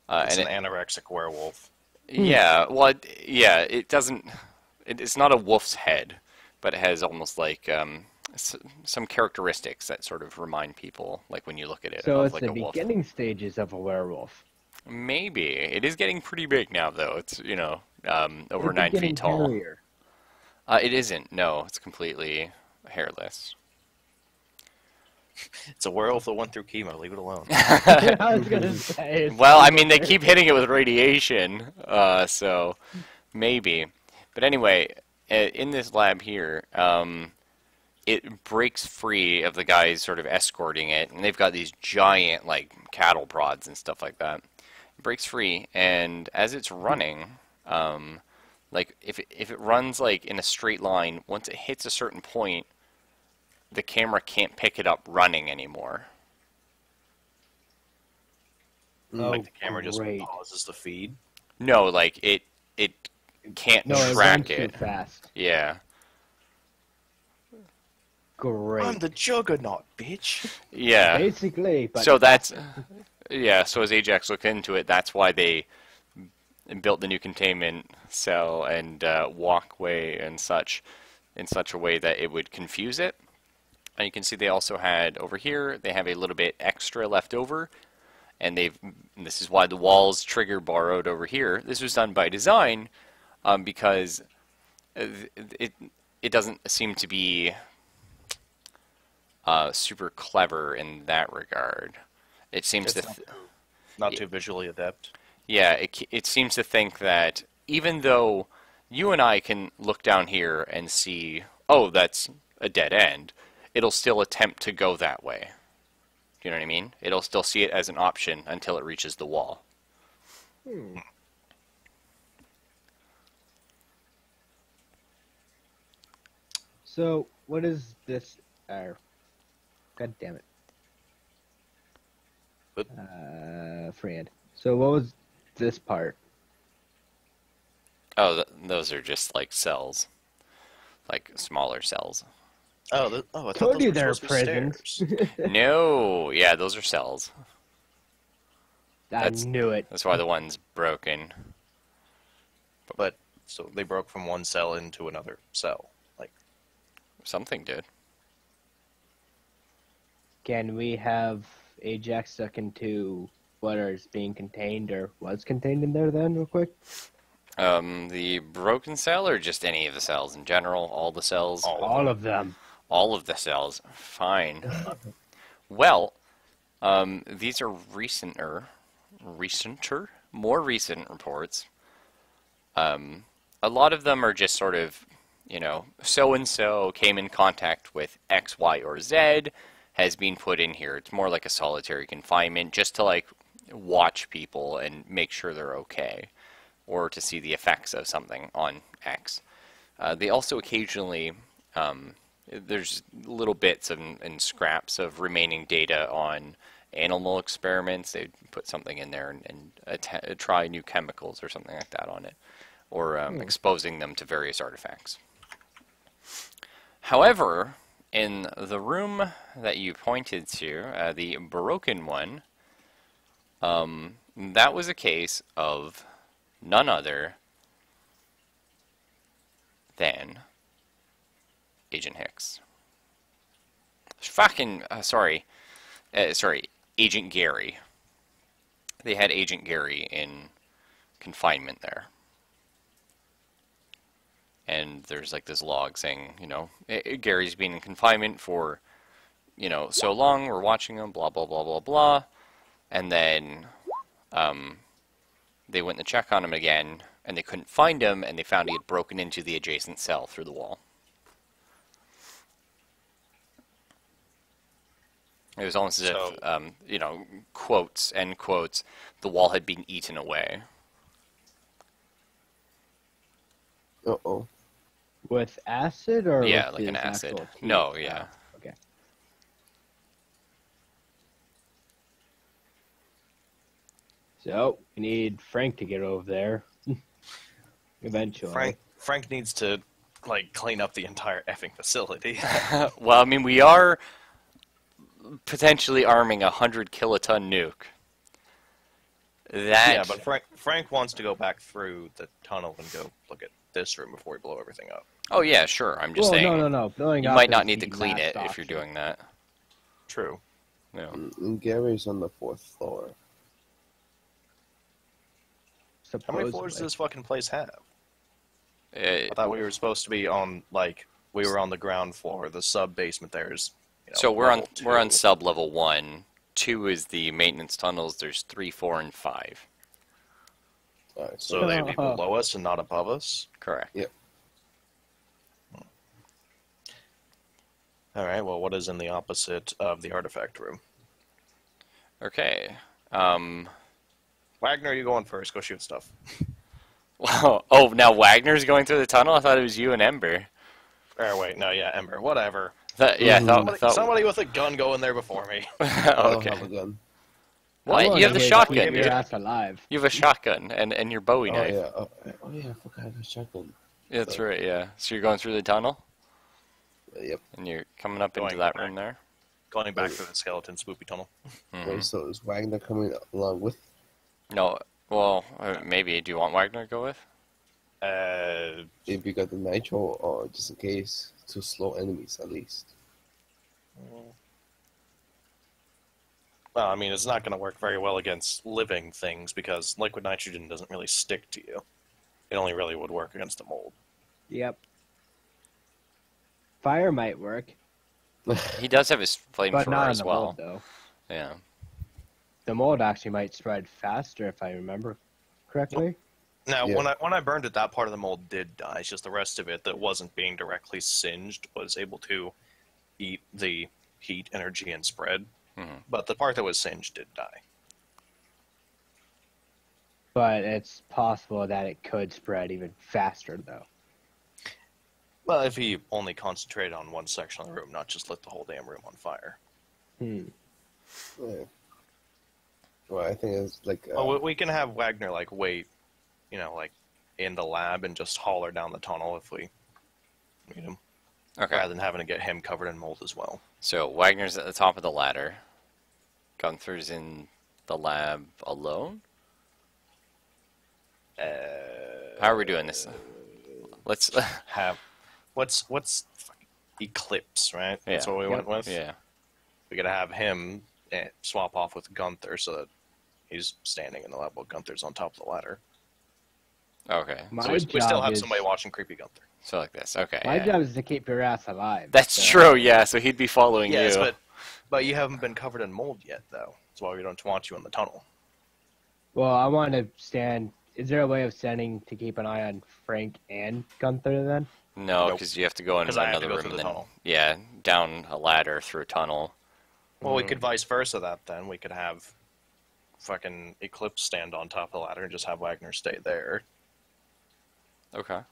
It's And an anorexic werewolf. yeah, well, it doesn't. It's not a wolf's head, but it has almost like some characteristics that sort of remind people, like when you look at it, So of it's like the a wolf. beginning stages of a werewolf. Maybe it is getting pretty big now, though. It's over Is it 9 getting feet tall. hairier? It isn't. No, it's completely hairless. It's a werewolf that went through chemo. Leave it alone. I was gonna say. it's Well, I kind mean, of they hair- keep hitting it with radiation, so maybe. But anyway, in this lab here, it breaks free of the guys sort of escorting it, and they've got these giant, like, cattle prods and stuff like that. It breaks free, and as it's running, like, if it runs, like, in a straight line, once it hits a certain point, the camera can't pick it up running anymore. Like the camera just great. pauses the feed. No, like, it can't No, it track runs too it. fast. Yeah. Great. I'm the juggernaut, bitch. Yeah. Basically, but So that's yeah. So as Ajax looked into it, that's why they built the new containment cell and walkway and such in such a way that it would confuse it. And you can see they also had over here. They have a little bit extra left over, and this is why the walls trigger borrowed over here. This was done by design because it doesn't seem to be super clever in that regard. It seems to. Not too visually adept. Yeah, it seems to think that even though you and I can look down here and see, oh, that's a dead end, it'll still attempt to go that way. Do you know what I mean? It'll still see it as an option until it reaches the wall. So what is this? God damn it. But- Fred. So what was this part? Oh, those are just like cells, like smaller cells. Oh, I thought Told those you were they're supposed to be prisons. stairs. No, yeah, those are cells. I That's- knew it. That's why the one's broken. But so they broke from one cell into another cell. Like Something did. Can we have Ajax stuck into what is being contained or was contained in there then, real quick? The broken cell or just any of the cells in general? All the cells? All of them. All of the cells. Fine. Well, these are more recent reports. A lot of them are just sort of, so-and-so came in contact with X, Y, or Z, has been put in here. It's more like a solitary confinement, just to, like, watch people and make sure they're okay, or to see the effects of something on X. They also occasionally, there's little bits and scraps of remaining data on animal experiments. They put something in there and try new chemicals or something like that on it, or exposing them to various artifacts. However, in the room that you pointed to, the broken one, that was a case of none other than Agent Hicks. Sorry, Agent Gary. They had Agent Gary in confinement there. And there's like this log saying, Gary's been in confinement for, so long, we're watching him, blah, blah, blah, blah, blah. And then they went to check on him again, and they couldn't find him, and they found he had broken into the adjacent cell through the wall. It was almost as if, quotes, end quotes, the wall had been eaten away. Uh-oh. With acid or Yeah, with like an his acid. actual teeth? No, yeah. Oh, okay. So we need Frank to get over there. Eventually. Frank needs to like clean up the entire effing facility. Well, I mean, we are potentially arming a 100 kiloton nuke. That Yeah, but Frank wants to go back through the tunnel and go look at this room before we blow everything up. Oh yeah, sure. I'm just Well, saying. no. Blowing You up might not is need to the clean last it if you're option. doing that. True. No. And Gary's on the 4th floor. How many floors does this fucking place have? Uh, I thought we were supposed to be on we were on the ground floor. The sub basement there is. so we're on level we're on 2. sub level 1. 2 is the maintenance tunnels. There's 3, 4, and 5. Alright, So they'd be below us and not above us. Correct. Yep. All right. Well, what is in the opposite of the artifact room? Okay. Wagner, you going first? Go shoot stuff. Well, oh, now Wagner's going through the tunnel. I thought it was you and Ember. Or wait, no, yeah, Ember. Whatever. Yeah, I thought. Somebody with a gun go in there before me. I don't Okay. have a gun. What? You have the Keep shotgun, your dude. ass alive. You have a shotgun and your Bowie Oh knife. yeah. Oh yeah, I forgot I have a shotgun. Yeah, that's right. Yeah. So you're going through the tunnel Yep. and you're coming up into Going that back. room there. Going back through the skeleton spoopy tunnel. Mhm. Wait, so is Wagner coming along with? No. Well, maybe. Do you want Wagner to go with? If you got the nitro, or just in case to slow enemies at least. Well, I mean, it's not going to work very well against living things because liquid nitrogen doesn't really stick to you. It only really would work against the mold. Yep. Fire might work, He does have his but flamethrower not on as the well. mold, though. Yeah. The mold actually might spread faster, if I remember correctly. Now, Yeah. when I burned it, that part of the mold did die. It's just the rest of it that wasn't being directly singed was able to eat the heat, energy, and spread. Mhm. But the part that was singed did die. But it's possible that it could spread even faster, though. Well, if he only concentrated on one section of the room, not just lit the whole damn room on fire. Hmm. Yeah. Well, I think it's like. Well, we can have Wagner wait, in the lab and just holler down the tunnel if we need him, Okay. rather than having to get him covered in mold as well. So Wagner's at the top of the ladder. Gunther's in the lab alone. How are we doing this? Let's. Have what's fucking Eclipse, right? That's Yeah. what we went with. Yeah. We gotta have him swap off with Gunther so that he's standing in the lab while Gunther's on top of the ladder. Okay. My So we still job have is- somebody watching creepy Gunther. So like this. Okay. My yeah. job is to keep your ass alive. That's so- true. Yeah. So he'd be following Yes, you. but you haven't been covered in mold yet, though. That's why we don't want you in the tunnel. Well, I want to stand. Is there a way of standing to keep an eye on Frank and Gunther then? No, Nope. because you have to go in 'Cause I have to another go room through and the then tunnel. yeah, down a ladder through a tunnel. Well, we could vice versa that then. We could have fucking Eclipse stand on top of the ladder and just have Wagner stay there. Okay.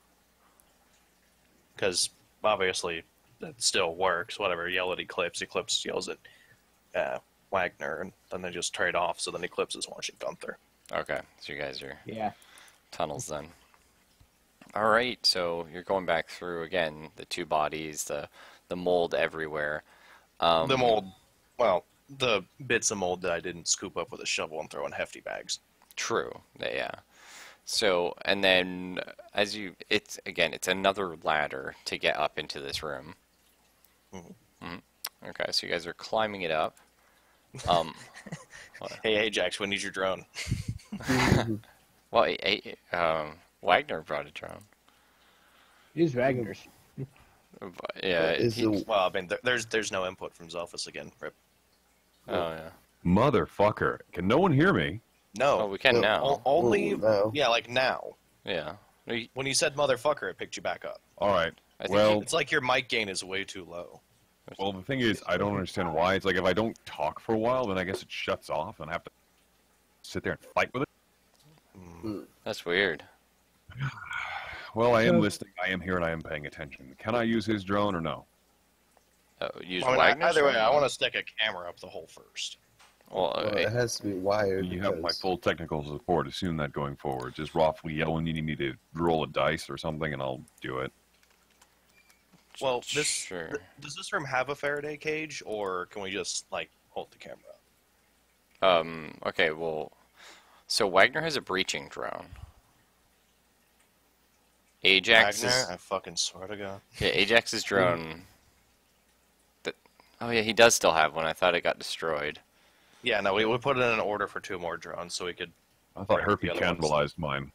Because obviously that still works. Whatever, yell at Eclipse. Eclipse yells at Wagner, and then they just trade off. So then Eclipse is watching Gunther. Okay. So you guys are Yeah. tunnels then. All right. So you're going back through again the two bodies, the mold everywhere. The mold, well, the bits of mold that I didn't scoop up with a shovel and throw in hefty bags. True. Yeah. So and then it's another ladder to get up into this room. Mhm. Okay. So you guys are climbing it up. Hey, Ajax, we need your drone. Well, Wagner brought a drone. Use Ragnar's. But, yeah. Is he- the Well, I mean, there's no input from Zelphus again. Rip. oh yeah. Motherfucker. Can no one hear me? No, Oh, we can No, now. only no. yeah, like now. Yeah. When you said motherfucker, it picked you back up. All right. I think Well, It's like your mic gain is way too low. well, the thing is, I don't understand why. It's like if I don't talk for a while, then I guess it shuts off, and I have to sit there and fight with it. That's weird. Well, I am So- listening. I am here, and I am paying attention. Can I use his drone or no? Use I mean, Wagner's either way, drone? I want to stick a camera up the hole first. Well, Well, it has to be wired. You have my because- full technical support. Assume that going forward. Just roughly yell when you need me to roll a dice or something, and I'll do it. Well, sure. does this room have a Faraday cage, or can we just like hold the camera up? Okay, well, so Wagner has a breaching drone. Ajax Wagner, is I fucking swear to God. yeah, Ajax's drone. Oh yeah, he does still have one. I thought it got destroyed. Yeah, no, we put in an order for 2 more drones so we could. I thought Right, Herpy the other ones. cannibalized mine.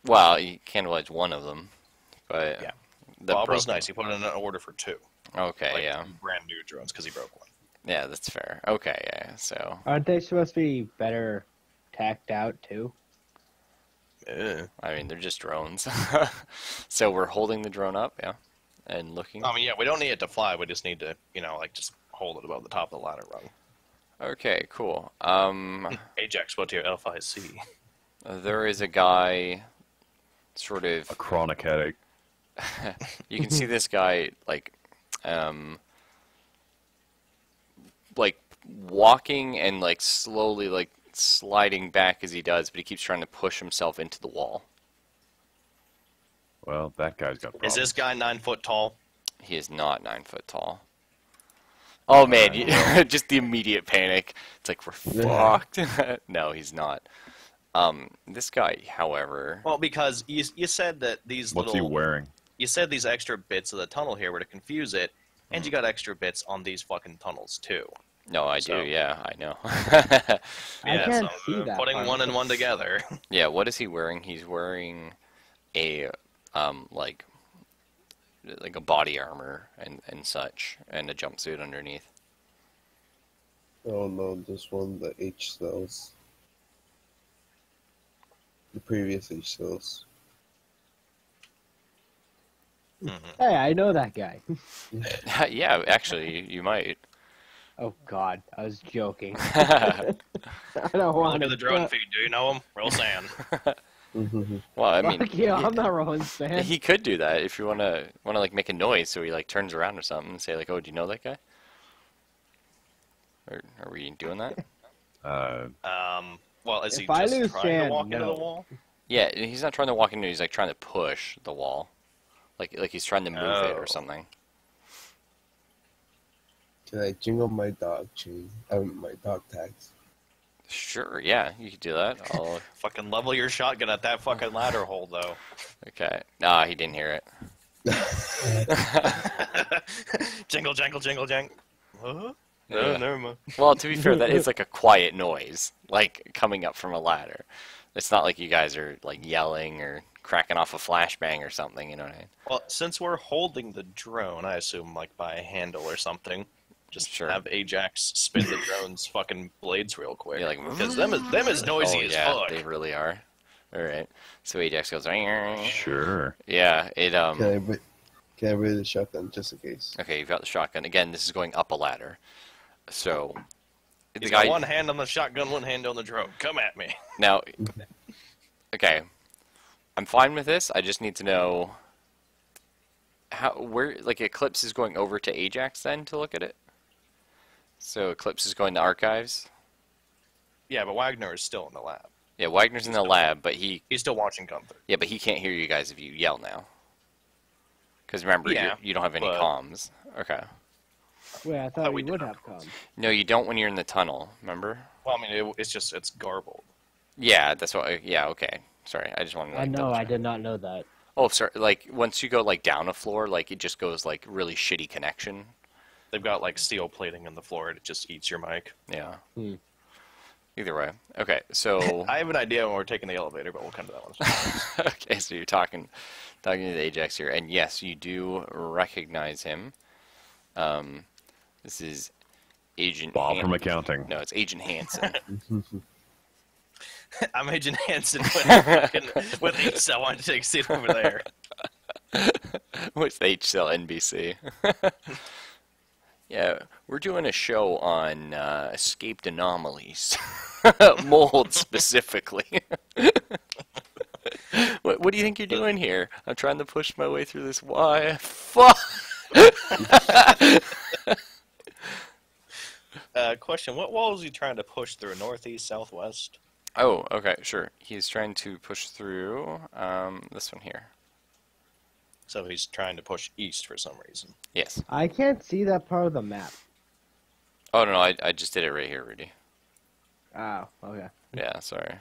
Well, he cannibalized one of them, but Yeah. the Bob was broke- nice. He put in an order for 2. Okay, Like, yeah, brand new drones because he broke one. yeah, that's fair. Okay, yeah, so Aren't they supposed to be better tacked out too? I mean they're just drones. So we're holding the drone up, yeah, and looking. I mean, yeah, we don't need it to fly. We just need to, like just hold it above the top of the ladder rung. Okay, cool. Ajax, what's your FIC? There is a guy, sort of. A chronic headache. You can see this guy like walking and like slowly like sliding back as he does, but he keeps trying to push himself into the wall. Well, that guy's got problems. Is this guy 9 foot tall? He is not 9 foot tall. Oh man, just the immediate panic. It's like we're fucked. No, he's not. This guy, however, Well, because you said that these What's he little wearing? you said these extra bits of the tunnel here were to confuse it, and you got extra bits on these fucking tunnels too. no, I So- do. Yeah, I know. I Yeah, can't so see that. putting part. one and one together. Yeah, what is he wearing? He's wearing a like a body armor and such, and a jumpsuit underneath. Oh no, this one, the H cells. The previous H cells. Hey, I know that guy. Yeah, actually, you might. Oh God, I was joking. I don't want Look at the drone feed. Do you know him? Real Sand. Well, I mean, Fuck yeah, I'm not Rowan's fan. he could do that if you wanna like make a noise, so he like turns around or something and say like, "Oh, do you know that guy?" Or are we doing that? Well, is he If I just lose trying Sand, to walk into no. the wall? Yeah, he's not trying to walk into. He's like trying to push the wall, like he's trying to move it Oh. or something. Can I jingle my dog chain? My dog tags. Sure, yeah, you could do that. I'll, Fucking level your shotgun at that fucking ladder hole, though. okay. Nah, he didn't hear it. Jingle, jangle, jingle, jang. Huh? No, Yeah. never mind. Well, to be fair, that is like a quiet noise, like coming up from a ladder. It's not like you guys are like yelling or cracking off a flashbang or something. You know what I mean? Well, since we're holding the drone, I assume like by a handle or something. Just Sure. have Ajax spin the drone's fucking blades real quick. Yeah, like because them is noisy oh as yeah, fuck. they really are. All right. So Ajax goes. Sure. Yeah. It Can I read the shotgun just in case? Okay, you've got the shotgun. Again, this is going up a ladder. So the He's guy got one hand on the shotgun, one hand on the drone. Come at me. now. Okay, I'm fine with this. I just need to know where like Eclipse is going over to Ajax then to look at it. So Eclipse is going to archives. Yeah, but Wagner is still in the lab. Yeah, Wagner's in the lab, but he He's still watching Gunther. but he can't hear you guys if you yell now. Because remember, Yeah, you don't have any but- comms. Okay. Wait, I thought we we would did. have comms. No, you don't when you're in the tunnel. Remember? Well, I mean, it's garbled. Yeah, that's what. Yeah, okay. Sorry, I just wanted to. I Like, know, double I check. did not know that. Oh, sorry. Like once you go like down a floor, like it just goes like really shitty connection. They've got like steel plating in the floor, and it just eats your mic. Yeah. Hmm. Either way. Okay, so I have an idea when we're taking the elevator, but we'll come to that one. okay, so you're talking to the Ajax here, and yes, you do recognize him. This is Agent Bob from accounting. No, it's Agent Hansen. I'm Agent Hansen with H-Cell. I want to take a seat over there. With HCL NBC. Yeah, we're doing a show on escaped anomalies, mold specifically. What do you think you're doing here? I'm trying to push my way through this. Why? Fuck. Question: what wall is he trying to push through? Northeast, southwest? Oh, okay, sure. He's trying to push through this one here. So he's trying to push east for some reason. Yes. I can't see that part of the map. Oh no, I just did it right here, Rudy. Oh, okay. Yeah, sorry.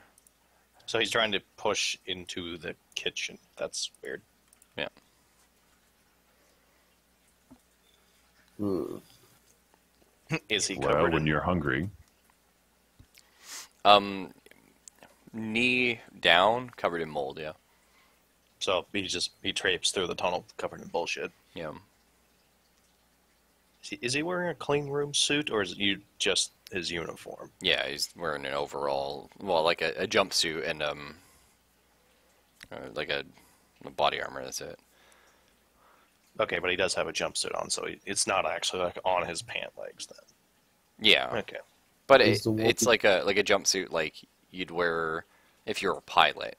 So he's trying to push into the kitchen. That's weird. Yeah. Hmm. Is he Well, covered when in... you're hungry, Knee down, covered in mold. Yeah. So he traipses through the tunnel covered in bullshit. Yeah. Is he wearing a clean room suit, or is it just his uniform? Yeah, he's wearing an overall, well, like a jumpsuit and like a body armor. That's it. Okay, but he does have a jumpsuit on, so it's not actually like on his pant legs then. Yeah, Okay. but Is the it's walkie- like a jumpsuit like you'd wear if you're a pilot.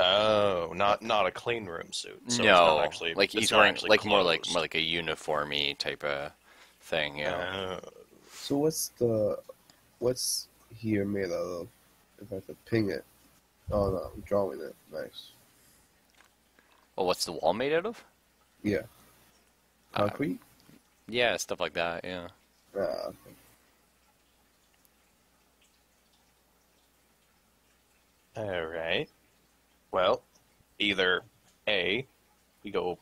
Oh, not a clean room suit. So No, it's not actually, like it's he's not wearing actually like clothes. more like a uniformy type of thing. Yeah. So what's here made out of? If I could ping it. Oh no, I'm drawing it. Nice. Well, what's the wall made out of? Yeah. Concrete? Yeah, stuff like that. Yeah. Okay. All right. Well, either A, we go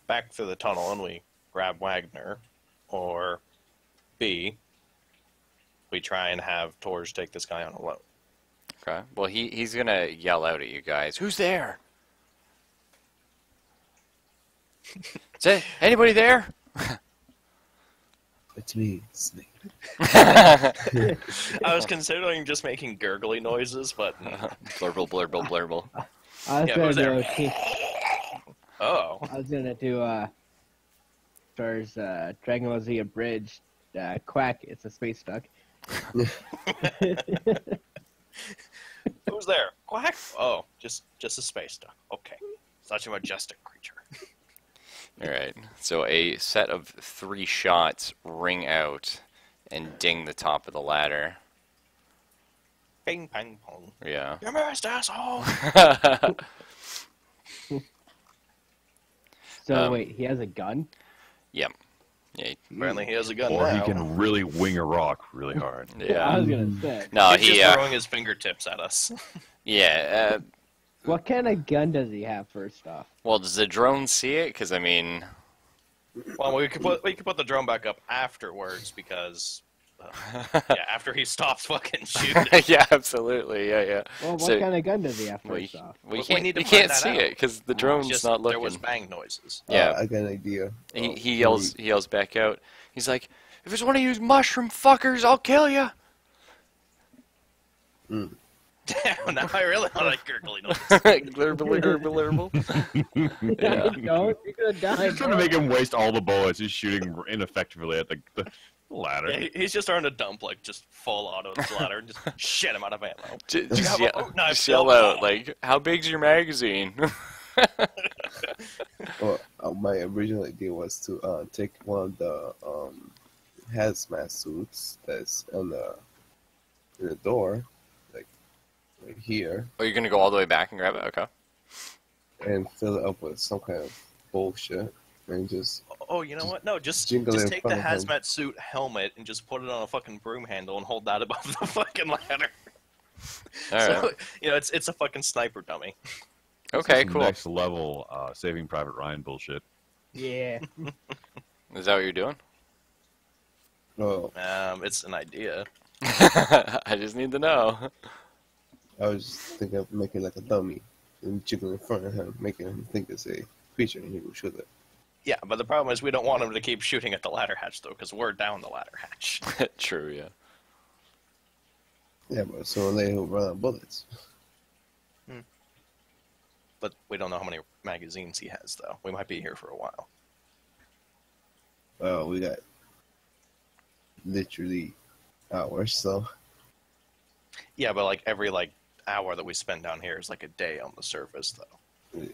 back through the tunnel and we grab Wagner, or B, we try and have Torge take this guy on alone. Okay. Well, he's gonna yell out at you guys. Who's there? Is it anybody there? It's me, Snake. I was considering just making gurgly noises, but Blurble, blurble, blurble. I was Yeah, gonna who's there? do. oh, I was gonna do. Stars. Dragon Ball Z Abridged. Quack. It's a space duck. who's there? Quack. Oh, just a space duck. Okay, such a majestic creature. All right. So a set of 3 shots ring out and ding the top of the ladder. Bing, bang, pong. Yeah. You missed, asshole. So wait, he has a gun. Yep. Yeah. Apparently, he has a gun or now. he can really wing a rock really hard. I Yeah. was gonna say. No, He's he. just throwing his fingertips at us. Yeah. What kind of gun does he have? First off. Well, does the drone see it? Because I mean, Well, we could put the drone back up afterwards because, yeah, after he stops fucking shooting. yeah, absolutely. Yeah, yeah. Well, what So- kind of gun does he have? Well, First off. well, you We can't, need to you find can't that see out. it because the drone's Just not there looking. was bang noises. Yeah. I got an idea. He yells back out. He's like, "If it's one of you mushroom fuckers, I'll kill you." Damn, now I really want to gurgly noises. Glurble, glurble, glurble. Yeah. Don't. You're gonna die. He's trying to make him waste all the bullets. He's shooting ineffectively at the ladder. Yeah, he's just starting to dump like just full auto ladder and just shit him out of ammo. Just, have a boat knife just yell still? out like, "How big's your magazine?" Well, my original idea was to take one of the hazmat suits that's on in the door, like right here, Oh, you're gonna go all the way back and grab it? Okay. and fill it up with some kind of bullshit, and just Oh, you know what? No, just jingle it in take the front of him. hazmat suit helmet and just put it on a fucking broom handle and hold that above the fucking ladder. All So, right. you know, it's a fucking sniper dummy. Okay. Some Cool. Next level Saving Private Ryan bullshit. Yeah. Is that what you're doing? well, It's an idea. I just need to know. I was just thinking of making like a dummy and jiggle in front of him, making him think it's a creature, and he will shoot it. Yeah, but the problem is we don't want him to keep shooting at the ladder hatch though, because we're down the ladder hatch. True. Yeah. Yeah, but sooner or later he'll run out of bullets. But we don't know how many magazines he has though. We might be here for a while. Well, we got literally hours, so Yeah, but like every like hour that we spend down here is like a day on the surface, though.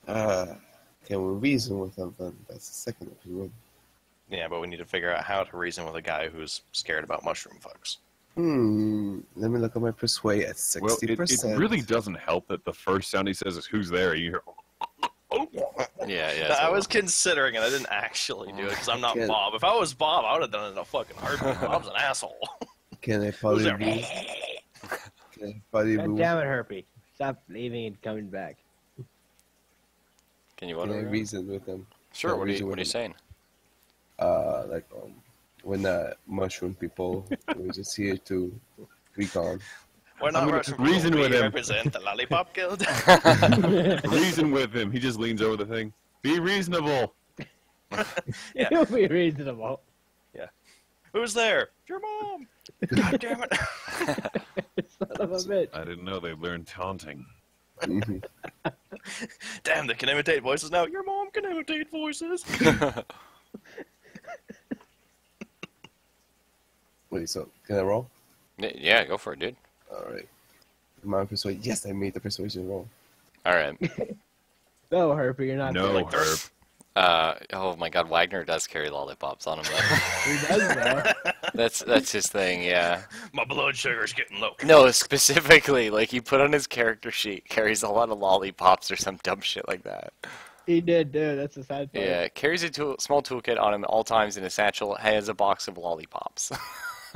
Can we reason with them? Then that's the second option. Yeah, but we need to figure out how to reason with a guy who's scared about mushroom fucks. Let me look at my persuade at 60%. Well, it really doesn't help that the first sound he says is "Who's there?" You hear, Yeah. I was considering it. I didn't actually do it because I'm not Can- Bob. If I was Bob, I would have done it in a fucking heartbeat. Bob's an asshole. Can I Who's probably there? be? Can I probably God be? damn it, Herpy. Stop leaving and coming back. Can you Can I want to? reason with them? Sure. Can I What are reason you with them? saying? Like we're not mushroom people. We're just here to recon. We're not gonna Russian reason people. with We him. represent the Lollipop Guild. reason with him. He just leans over the thing. Be reasonable. Yeah. It'll be reasonable. Who's there? Your mom. God damn it. Son of a bitch. I didn't know they learned taunting. Mhm. Damn, they can imitate voices now. Your mom can imitate voices. Wait, so can I roll? Yeah, go for it, dude. All right. My persuade. Yes, I made the persuasion roll. All right. No, Herpy, you're not. No, doing it. Herb. Oh my God, Wagner does carry lollipops on him. Though. He does, though. That's his thing. Yeah. My blood sugar's getting low. No, specifically, like he put on his character sheet, carries a lot of lollipops or some dumb shit like that. He did, dude. That's a sad part. Yeah, carries a small toolkit on him at all times in a satchel. Has a box of lollipops.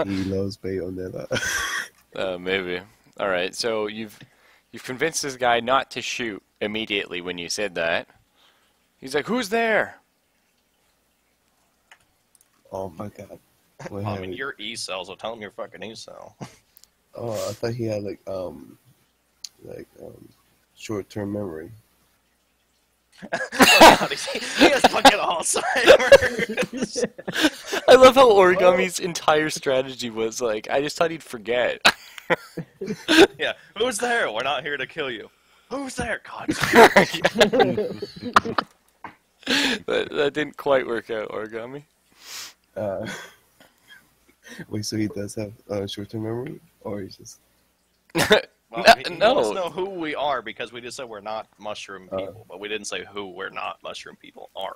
He loves bayonetta. Maybe. All right. So you've convinced this guy not to shoot immediately when you said that. He's like, "Who's there?" Oh my god. What I mean, happened? you're E-cell, so tell him you're fucking E-cell. Oh, I thought he had short-term memory. He has fucking Alzheimer's. I love how Origami's entire strategy was like, I just thought he'd forget. Yeah, who's there? We're not here to kill you. Who's there? God. That didn't quite work out, Origami. Wait, so he does have short-term memory, or he's just Well, he No. wants to know who we are because we just said we're not mushroom people, but we didn't say who we're not mushroom people are.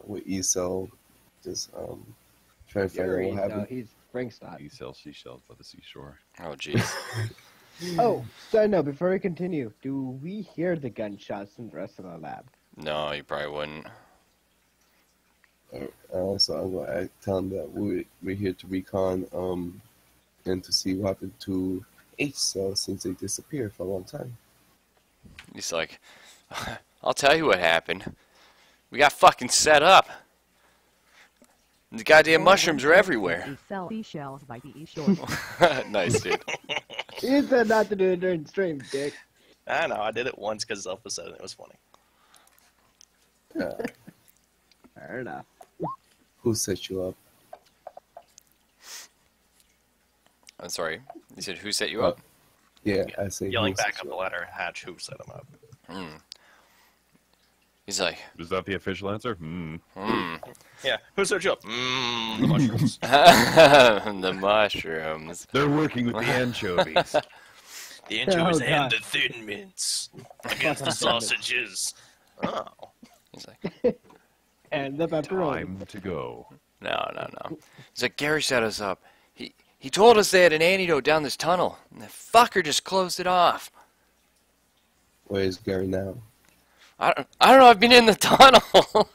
with ESO, just trying to find out what No, happened. he's Frankstad. He sells seashells by the seashore. Oh, jeez. Oh, so no, before we continue, do we hear the gunshots in the rest of the lab? No, you probably wouldn't. So I'm going to tell him that we're here to recon and to see what happened to H-Cell since they disappeared for a long time. He's like, I'll tell you what happened. We got fucking set up. The goddamn mushrooms are everywhere. You sell seashells by the shore. Nice, dude. You said not to do it during stream, dick. I know, I did it once because Alpha said it. It was funny. Fair enough. Who set you up? I'm sorry. You said who set you up? Yeah, I say Yelling who set back up you the ladder, Hatch, who set him up? He's like, Is that the official answer? Yeah, who set you up? The mushrooms. the mushrooms. They're working with the anchovies. The anchovies Oh, and God. the thin mints against the sausages. Oh. He's like, And the pepperoni. Time to go. no. He's like, Gary set us up. He told us they had an antidote down this tunnel, and the fucker just closed it off. Where is Gary now? I don't know. I've been in the tunnel.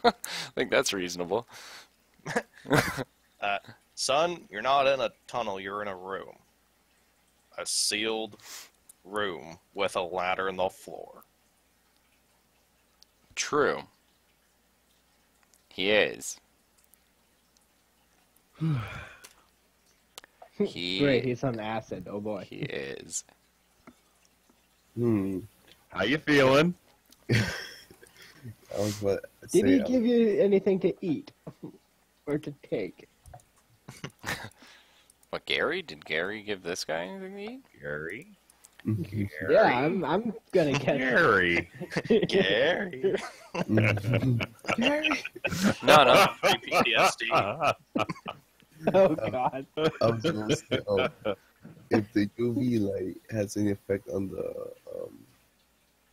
I think that's reasonable. Son, you're not in a tunnel, you're in a room. A sealed room with a ladder in the floor. True. He is. Great, he's on acid. Oh boy. He is. How you feeling? I was what Did he give you anything to eat or to take? What, Gary? Did Gary give this guy anything to eat? Gary? Yeah, I'm gonna get Gary. Gary. No. PTSD. Oh God. I was going to say, if the UV light has any effect on the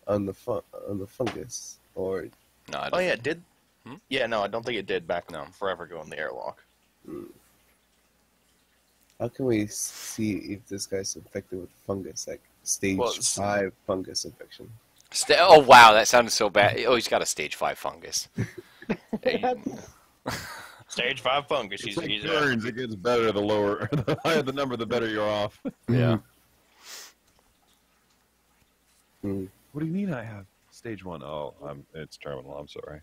on the fungus, or No, it Oh yeah, doesn't. it did. Hmm? Yeah, no, I don't think it did back No. forever ago in the airlock. how can we see if this guy's infected with fungus, like stage Well, 5 fungus infection? Oh wow, that sounded so bad. Oh, he's got a stage 5 fungus. Stage 5 fungus. It's He's, like he's burns. It gets better the lower, the higher the number, the better you're off. Yeah. Hmm. What do you mean I have stage 1? Oh, it's terminal. I'm sorry.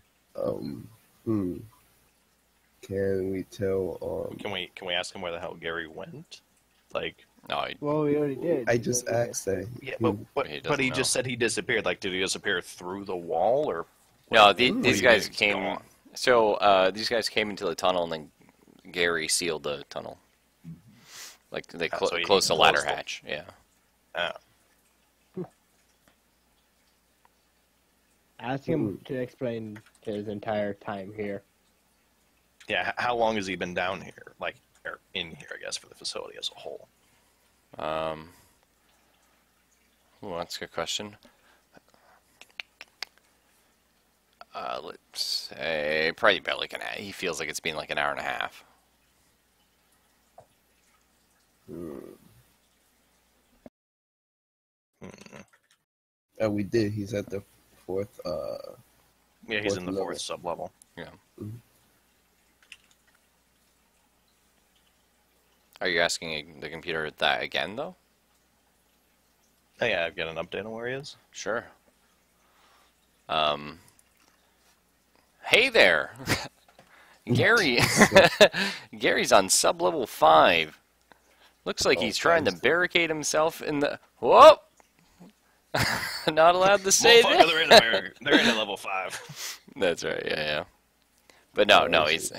Can we tell? Can we ask him where the hell Gary went? Like, No, Well, we already did. I just asked that. yeah, Hmm. but He he doesn't just said he disappeared. Like, did he disappear through the wall or? no. These He guys is came. gone. So these guys came into the tunnel, and then Gary sealed the tunnel. Like they So he closed the ladder closed the- hatch. Yeah. Ask him to explain his entire time here. Yeah, how long has he been down here? Like, or in here, I guess, for the facility as a whole. Ooh, that's a good question. Let's say probably about like an hour. He feels like it's been like an hour and a half. We did. He's at the 4th. Yeah, he's Fourth in the level. 4th sub-level. Yeah. Mhm. Are you asking the computer that again, though? Oh, yeah, I've got an update on where he is. Sure. Hey there, Gary. Gary's on sub-level 5. Looks like he's trying to barricade himself in the. Whoa! Not allowed to say Motherfucker, that. they're in at level 5. That's right. Yeah, yeah. But no, he's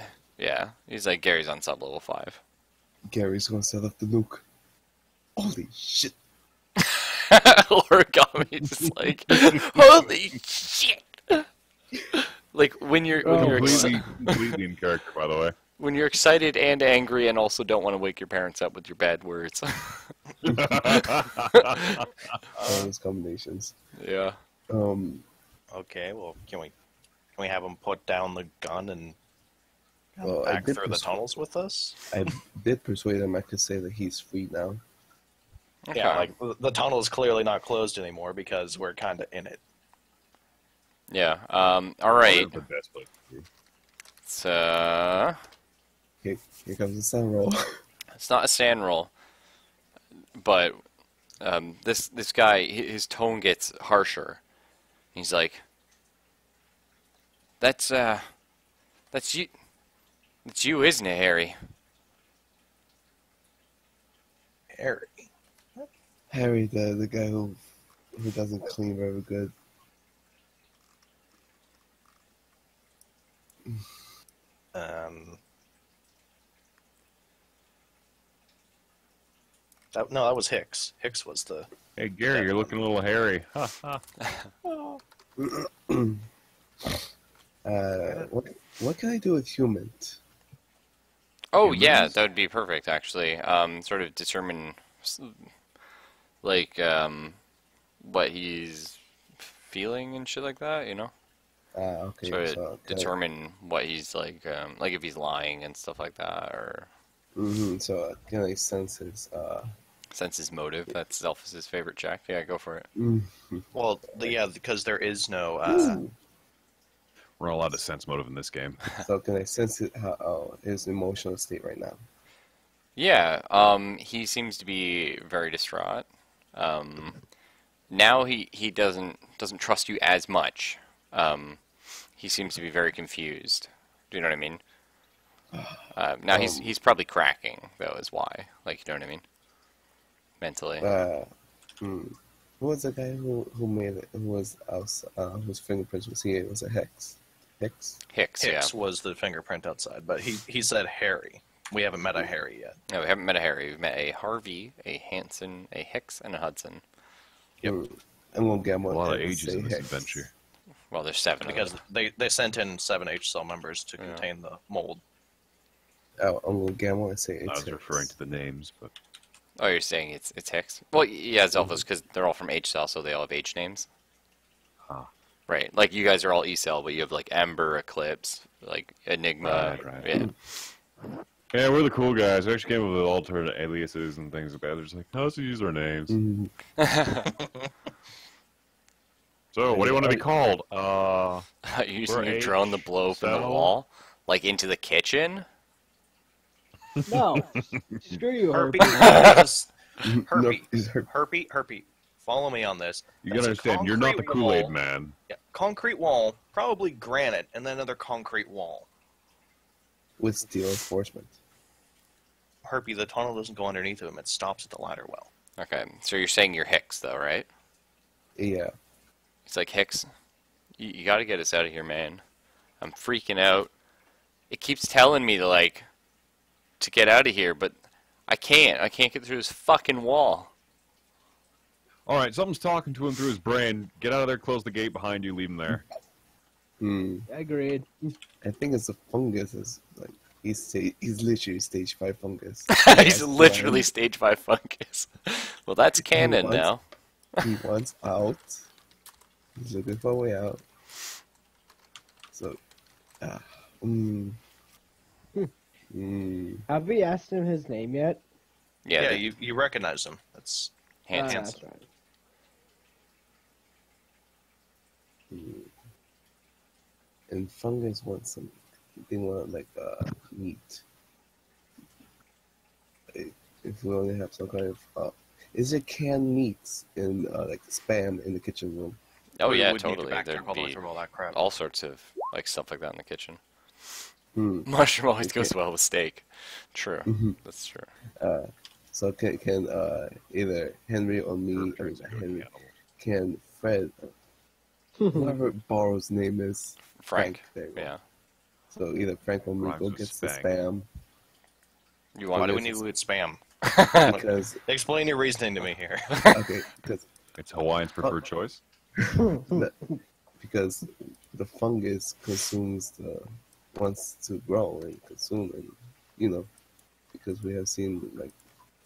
he's like Gary's on sub-level 5. Gary's gonna set up the nuke. Holy shit! Origami just like, holy shit! Like when you're Completely in character, by the way. when you're excited and angry and also don't want to wake your parents up with your bad words. All those combinations. Yeah. Okay, well, can we have him put down the gun and Well, I back did through the tunnels with us? I did persuade him I could say that he's free now. Yeah, Okay. like the tunnel is clearly not closed anymore because we're kind of in it. Yeah. All right. The best place to be. It's Here comes the sun roll. it's not a sand roll, but this guy, his tone gets harsher. He's like, that's you, it's you, isn't it, Harry? Harry. Harry, the guy who doesn't clean very good. That was Hicks. Hicks was the. Hey, Gary, you're looking a little hairy. Ha, ha. What can I do with humans? Oh yeah, Humans? that would be perfect actually. Sort of determine like what he's feeling and shit like that, you know? Okay. Sort of So determine what he's like if he's lying and stuff like that, or So can I sense his sense his motive. That's Zelphus's favorite check. Yeah, go for it. Well, because there is no. We're not allowed to sense motive in this game. So can I sense it, his emotional state right now? Yeah, he seems to be very distraught. Now he doesn't trust you as much. He seems to be very confused. Do you know what I mean? Now he's probably cracking though, is why. Like, you know what I mean? Mentally. Who was the guy who made it? Who was whose fingerprints was here? It was a Hex. Hicks. Hicks, yeah. Hicks was the fingerprint outside, but he said Harry. We haven't met a Harry yet. No, we haven't met a Harry. We've met a Harvey, a Hanson, a Hicks, and a Hudson. Yep. I'm gonna get A one. lot of and ages say in this Hex. adventure. Well, there's 7 Because of them. they sent in 7 H cell members to contain the mold. I'm gonna gamble and say I it's was referring to the names, but Oh, you're saying it's Hicks? Well, yeah, it's Zelphos because they're all from H cell, so they all have H names. Huh. Right. Like you guys are all E cell, but you have like Ember, Eclipse, like Enigma. Right. Yeah. yeah, we're the cool guys. We actually came up with alternate aliases and things like that. They're just like, how to use our names. Mhm. So, what do you want to be called? You're using We're your H drone to blow open the cell? wall, like into the kitchen. No, screw you, Herpy, Herpy. just- No, Herpy, he's Herpy. Herpy. Follow me on this. You That's gotta a understand, you're not the concrete Kool-Aid wall. man. Yeah, concrete wall, probably granite, and then another concrete wall. With steel enforcement. Herpy, the tunnel doesn't go underneath him; it stops at the ladder well. Okay, so you're saying you're Hicks, though, right? Yeah. It's like Hicks. You got to get us out of here, man. I'm freaking out. It keeps telling me to get out of here, but I can't. I can't get through this fucking wall. Alright, something's talking to him through his brain. Get out of there, close the gate behind you, leave him there. Agreed. I think it's a fungus. Is like he's literally stage 5 fungus. He's literally stage 5 fungus. Well, that's canon What? now. He wants out. He's looking for a way out. So, Have we asked him his name yet? Yeah, you recognize him. That's Hanson. That's right. and fungus wants some. They want like meat. If we only have some kind of, is there canned meats in like Spam in the kitchen room? Oh We yeah, would need to totally. backtrack There'd all the way be through all that crap. all sorts of like stuff like that in the kitchen. Hmm. Mushroom always goes Okay. well with steak. True. Mhm. That's true. So can either Henry or me, Herpy is a good Henry, animal. can Fred, whoever borrow's name is, Frank. there you go. Yeah. So either Frank or me Rhymes go with get the spank. spam You Why want do to we need with spam? because Explain your reasoning to me here. okay It's Hawaiian's preferred choice. because the fungus wants to grow and consume, and because we have seen like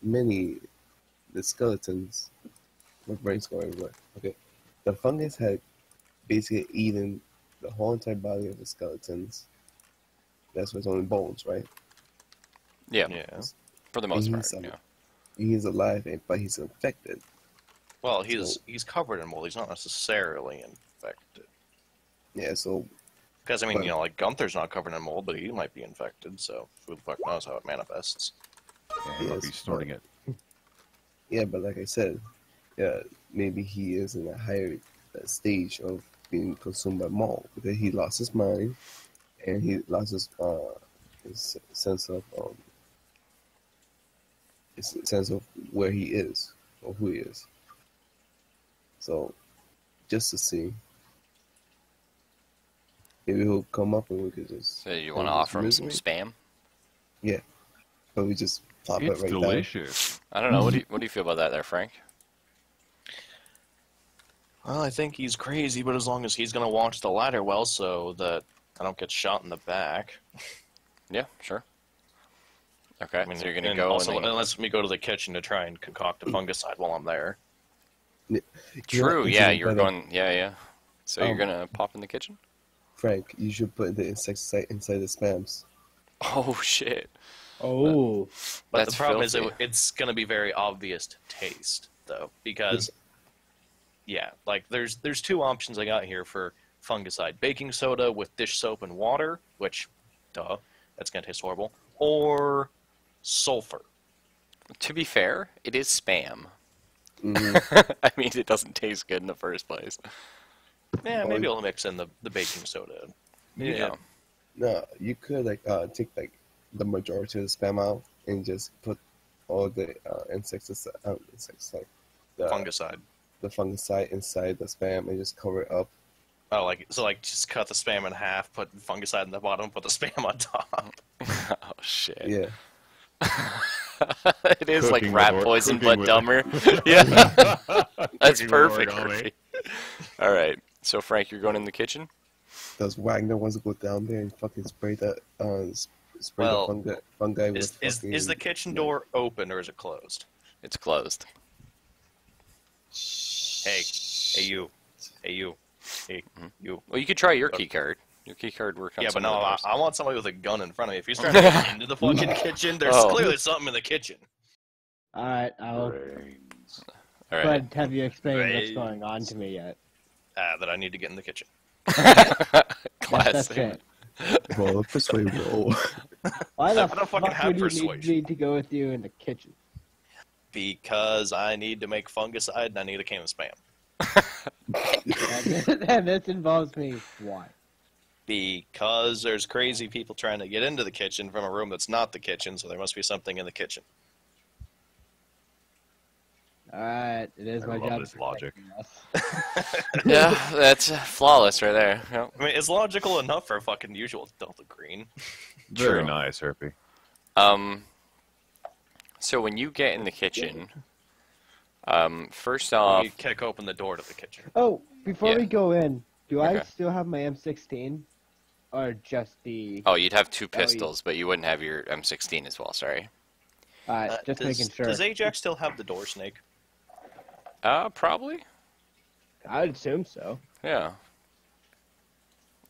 the skeletons. My brain's going everywhere. Okay, the fungus had basically eaten the whole entire body of the skeletons. That's why it's only bones, right? Yeah. Yeah. For the most And part. he's, Yeah. He's alive, but he's infected. Well, he's covered in mold. He's not necessarily infected. Yeah, so Because I mean, But- like Gunther's not covered in mold, but he might be infected. So who the fuck knows how it manifests? Yeah, he might be Yes, snorting it. yeah, but like I said, yeah, maybe he is in a higher stage of being consumed by mold because he lost his mind and he lost his sense of where he is or who he is. So, just to see, maybe he'll come up and we could just. So you want to end his offer him some misery. spam? Yeah, but we just plop It's it right delicious. I don't know. What do you feel about that, there, Frank? Well, I think he's crazy, but as long as he's gonna watch the ladder well, so that I don't get shot in the back. Yeah, sure. Okay, I mean, so you're gonna and go also, and then... unless me go to the kitchen to try and concoct a fungicide while I'm there. down. True. It's Yeah, even you're better. going. Yeah. So you're Um, gonna pop in the kitchen? Frank, you should put the insecticide inside the spams. Oh shit. Oh, But That's the problem filthy. is, it's gonna be very obvious to taste, though, because yeah, like there's two options I got here for fungicide: baking soda with dish soap and water, which, duh, that's gonna taste horrible, or sulfur. To be fair, it is spam. Mhm. I mean, it doesn't taste good in the first place. Yeah, maybe I'll mix in the baking soda. Yeah. No, you could take like the majority of the spam out and just put all the insecticide, the Fungicide. the fungicide inside the spam and just cover it up. Oh, like just cut the spam in half, put fungicide in the bottom, put the spam on top. Oh shit. Yeah, It is like Cooking rat with poison, cooking but with- dumber. Yeah, that's Cooking with perfect. origami. Murphy. All right. So Frank, you're going in the kitchen. does Wagner wants to go down there and fucking spray that spray Well, the fungi with is the kitchen door open or is it closed? It's closed. Hey, you, you. Well, you could try your key card. Your key card works on Yeah, but some no, of the doors. I want somebody with a gun in front of me. If he's trying to get into the fucking kitchen, there's Oh. clearly something in the kitchen. All right, I'll. Brains. All right. But have you explained what's Right. going on to me yet? That I need to get in the kitchen. Yes, Classic. that's it. Well, persuade roll. Why the I don't fucking fuck have would you need persuasion. me to go with you in the kitchen? Because I need to make fungicide and I need a can of Spam. And this involves me. Why? Because there's crazy people trying to get into the kitchen from a room that's not the kitchen, so there must be something in the kitchen. All right, it is I my love job. this to logic. protect us. Yeah, that's flawless right there. Yep. I mean, it's logical enough for a fucking usual Delta Green. Very True. nice, Herpy. So when you get in the kitchen, first You off, kick open the door to the kitchen. Oh, before Yeah. we go in, do I Okay. still have my M16, or just the? oh, you'd have two Oh, you- pistols, but you wouldn't have your M16 as well. Sorry. All right, just does, making sure. Does Ajax still have the door snake? Probably. I'd assume so. Yeah.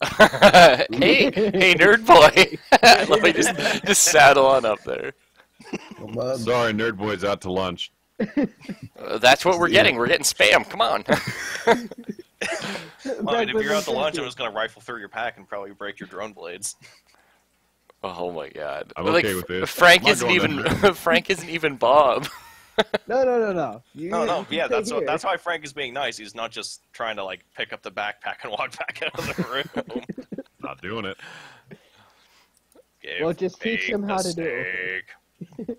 Hey, nerd boy. Let me just saddle on up there. Come on. Sorry, Nerd Boy's out to lunch. That's what we're getting. We're getting spam. Come on. Well, I mean, if you're out to lunch, I'm just gonna rifle through your pack and probably break your drone blades. Oh my god. I'm okay with this. Frank I'm not isn't going even Frank isn't even Bob. No. You, No, you yeah, stay that's here. that's why Frank is being nice. He's not just trying to like pick up the backpack and walk back out of the room. Not doing it. Give Well, just teach me him how the to do it. steak.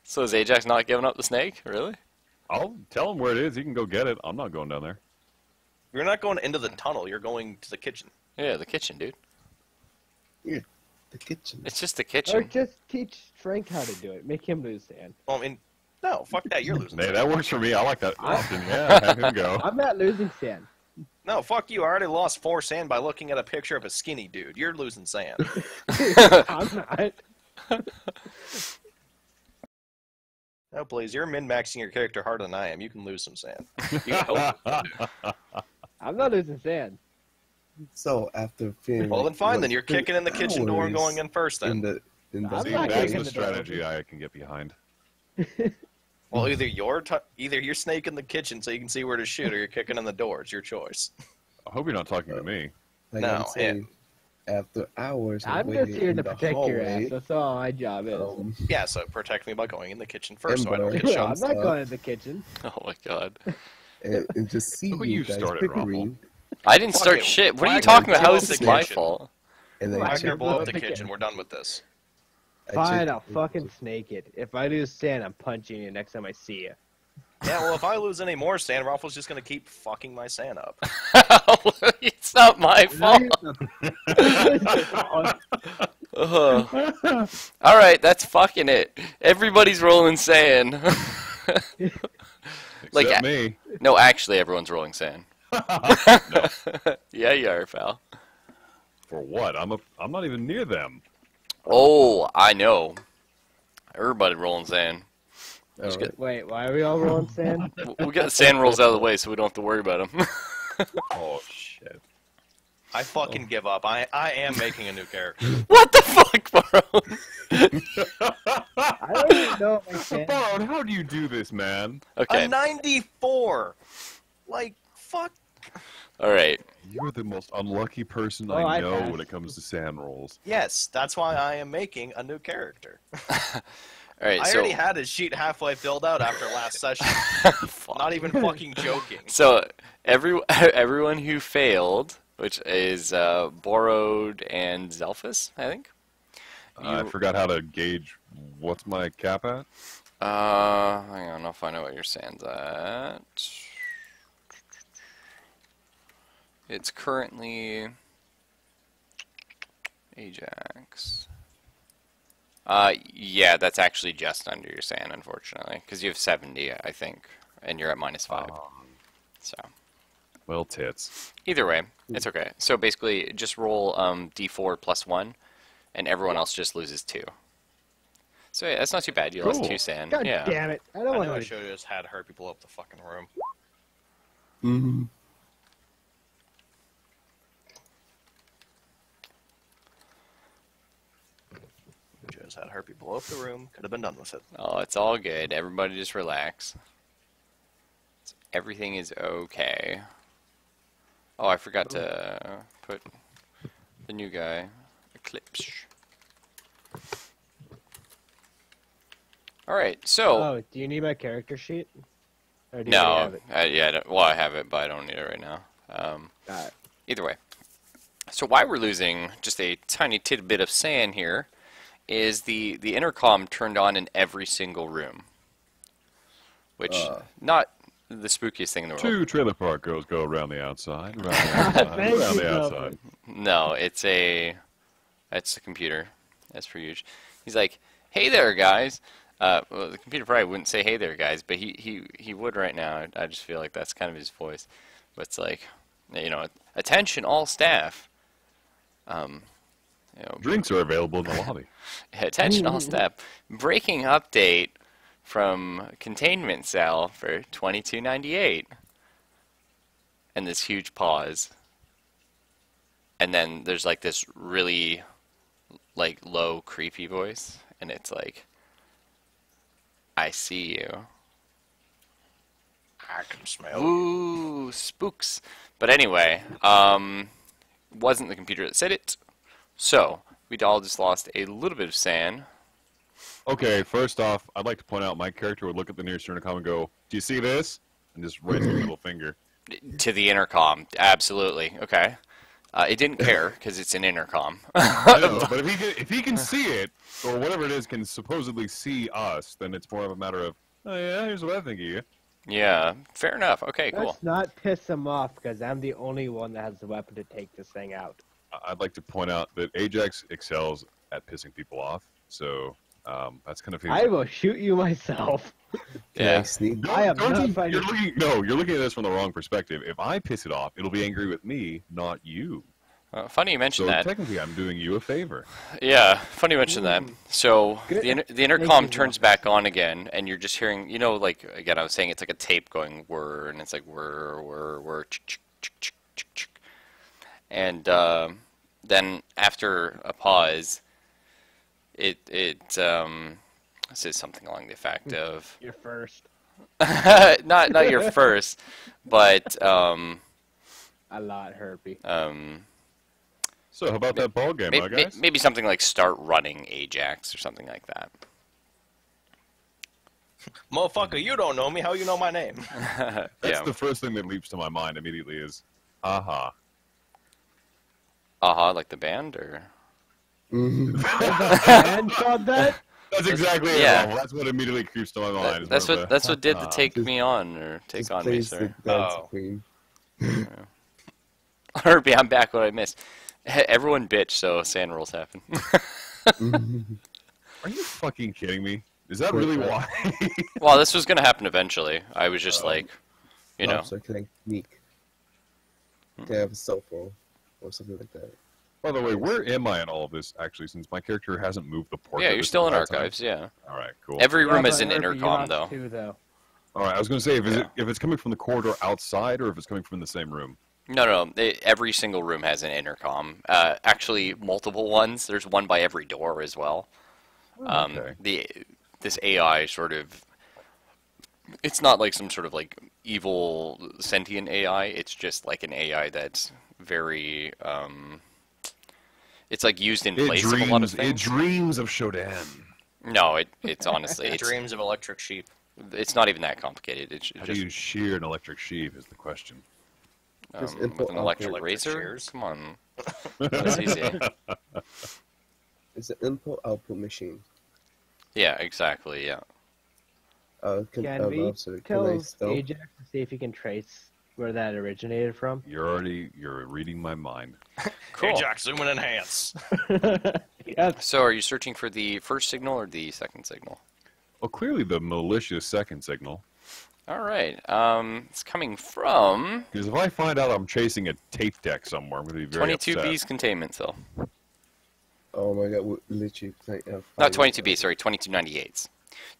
So is Ajax not giving up the snake? Really? I'll tell him where it is. He can go get it. I'm not going down there. You're not going into the tunnel. You're going to the kitchen. Yeah, the kitchen, dude. Yeah, the kitchen. It's just the Or kitchen. just teach Frank how to do it. Make him lose sand. Well, I mean, no, fuck that. You're losing. Hey, that works for me. I like that option. Yeah, have him go. I'm not losing sand. No, fuck you. I already lost 4 sand by looking at a picture of a skinny dude. You're losing sand. I'm not. No, please. You're min-maxing your character harder than I am. You can lose some sand. You can help. I'm not losing sand. So after feeling. Well, then fine. Then like you're kicking in the kitchen door and going in first. in Then. the I'm See, not that's kicking the the door. strategy I can get behind. Well, either you're snaking the kitchen so you can see where to shoot, or you're kicking in the door. It's your choice. I hope you're not talking to me. like No, I'm saying, after hours of I'm waiting just here in to the protect your ass. hallway, That's all my job is. Yeah, so protect me by going in the kitchen first, so I don't Ember. get I'm shot. not going to the kitchen. Oh my god. and just see Look what you you guys started, bickering, I didn't Fuck start it. shit. What are you Wagner, talking about? blow How up is the this my kitchen. fault? and then Wagner, check- blow up the Okay. kitchen. We're done with this. I Fine, check- I'll fucking snake it. If I lose sand, I'm punching you next time I see you. Yeah, well, if I lose any more sand, Raffle's just gonna keep fucking my sand up. It's not my fault. All right, that's fucking it. Everybody's rolling sand. Like, Except me. No, actually, everyone's rolling sand. Yeah, you are, pal. For what? I'm not even near them. Oh, I know. Everybody rolling sand. All right. Wait, why are we all rolling sand? We got the sand rolls out of the way, so we don't have to worry about them. Oh shit. I fucking give up. I am making a new character. What the fuck, bro? I don't even know if my sand. Bone, how do you do this, man? Okay, A 94. Like fuck. all right. You're the most unlucky person Oh, I I know passed. when it comes to sand rolls. Yes, that's why I am making a new character. All right, I so already had his sheet halfway filled out after last session. Fuck. Not even fucking joking. So everyone who failed, which is Borrowed and Zelphus, I think. I forgot how to gauge what's my cap at. Hang on, I'll find out what your sand's at. It's currently Ajax. Yeah, that's actually just under your sand, unfortunately, because you have 70, I think, and you're at -5. So, Well, tits. Either way, it's okay. So basically, just roll d4 plus 1, and everyone else just loses 2. So yeah, that's not too bad. You lost Cool. 2 sand. God Yeah. damn it! I I don't know I want should have just had her blow up the fucking room. Mm-hmm. Just had her blow up the room. Could have been done with it. Oh, it's all good. Everybody just relax. Everything is okay. Oh, I forgot to put the new guy, Eclipse. Alright, so... Oh, do you need my character sheet? Or do you no, already have it? yeah, well, I have it, but I don't need it right now. Got it. Either way. So why we're losing just a tiny tidbit of sand here is the intercom turned on in every single room. Which, not the spookiest thing in the world. 2 trailer park girls go around the outside, around the outside, Thank around you, the Gilbert. outside. No, it's the computer, as per usual. He's like, hey there, guys. Well, the computer probably wouldn't say hey there, guys, but he would right now. I just feel like that's kind of his voice. But it's like, you know, attention all staff. You know, Drinks are available in the lobby. attention all staff. Breaking update from containment cell for 2298. And this huge pause. And then there's like this really like low creepy voice, and it's like, I see you. I can smell. Ooh, spooks. But anyway, wasn't the computer that said it. So, we all just lost a little bit of sand. Okay, first off, I'd like to point out my character would look at the nearest intercom and go, "Do you see this?" and just raise a middle finger. To the intercom, absolutely. Okay. It didn't care, because it's an intercom. I know, but if he can see it, or whatever it is can supposedly see us, then it's more of a matter of, oh yeah, here's what I think of you. Yeah, fair enough. Okay, cool. Let's not piss him off, because I'm the only one that has the weapon to take this thing out. I'd like to point out that Ajax excels at pissing people off, so that's kind of his... I will shoot you myself. Can Yeah. I sneak? I am not you're fighting. you're looking at this from the wrong perspective. If I piss it off, it'll be angry with me, not you. Funny you So mentioned that. technically, I'm doing you a favor. Yeah, funny you mentioned that. So Good. the intercom Thank you, turns Marcus. back on again, and you're just hearing, you know, like again, I was saying it's like a tape going whir, and it's like whir, whir, whir, chick, chick, chick, chick, chick, chick. And then after a pause, it says something along the effect of You're first. not your first, but A lot, Herbie. So how about that ball game, huh, guys? maybe something like start running Ajax or something like that. Motherfucker, you don't know me. How you know my name? That's Yeah. the first thing that leaps to my mind immediately is, aha. Aha, like the band, or And called that? That's exactly it. yeah. Well, that's what immediately creeps to my mind. is that's more of what a, that's what did the "Ha-ha." take me on or take Just on me, plays sir. the dance Oh. queen. Herbie, I'm back. What I missed? Everyone bitch, so sand rolls happen. Are you fucking kidding me? Is that really why? Well, this was gonna happen eventually. I was just like, you know, Lobster, can I sneak? Can I have a cell phone or something like that? By the way, where am I in all of this, actually, since my character hasn't moved the portrait? yeah, you're this still in entire time? archives. Yeah, All right, cool. every room Yeah, has but an Herbie, you intercom, lost though. two, though. All right, I was going to say, if it's coming from the corridor outside or if it's coming from the same room. No, every single room has an intercom. Actually, multiple ones. There's one by every door as well. Okay. This AI sort of, it's not like some sort of like evil sentient AI. It's just like an AI that's very, it's like used in place of a lot of It things. dreams of Shodan. No, it's honestly, it's Dreams of electric sheep. it's not even that complicated. It's How just do you shear an electric sheep is the question. Just with input an output. electric Electric razor. shears. Come on, that's easy. It's an input-output machine. Yeah, exactly. Yeah. Can we Lobster, can I tell stealth? Ajax to see if he can trace where that originated from? You're reading my mind. Cool. Ajax, zoom and enhance. Yes. So, are you searching for the first signal or the second signal? Well, clearly the malicious second signal. All right. It's coming from Because if I find out I'm chasing a tape deck somewhere, I'm going to be very 22B's upset. containment cell. Oh my god, we literally Not find 22B, sorry, 2298s.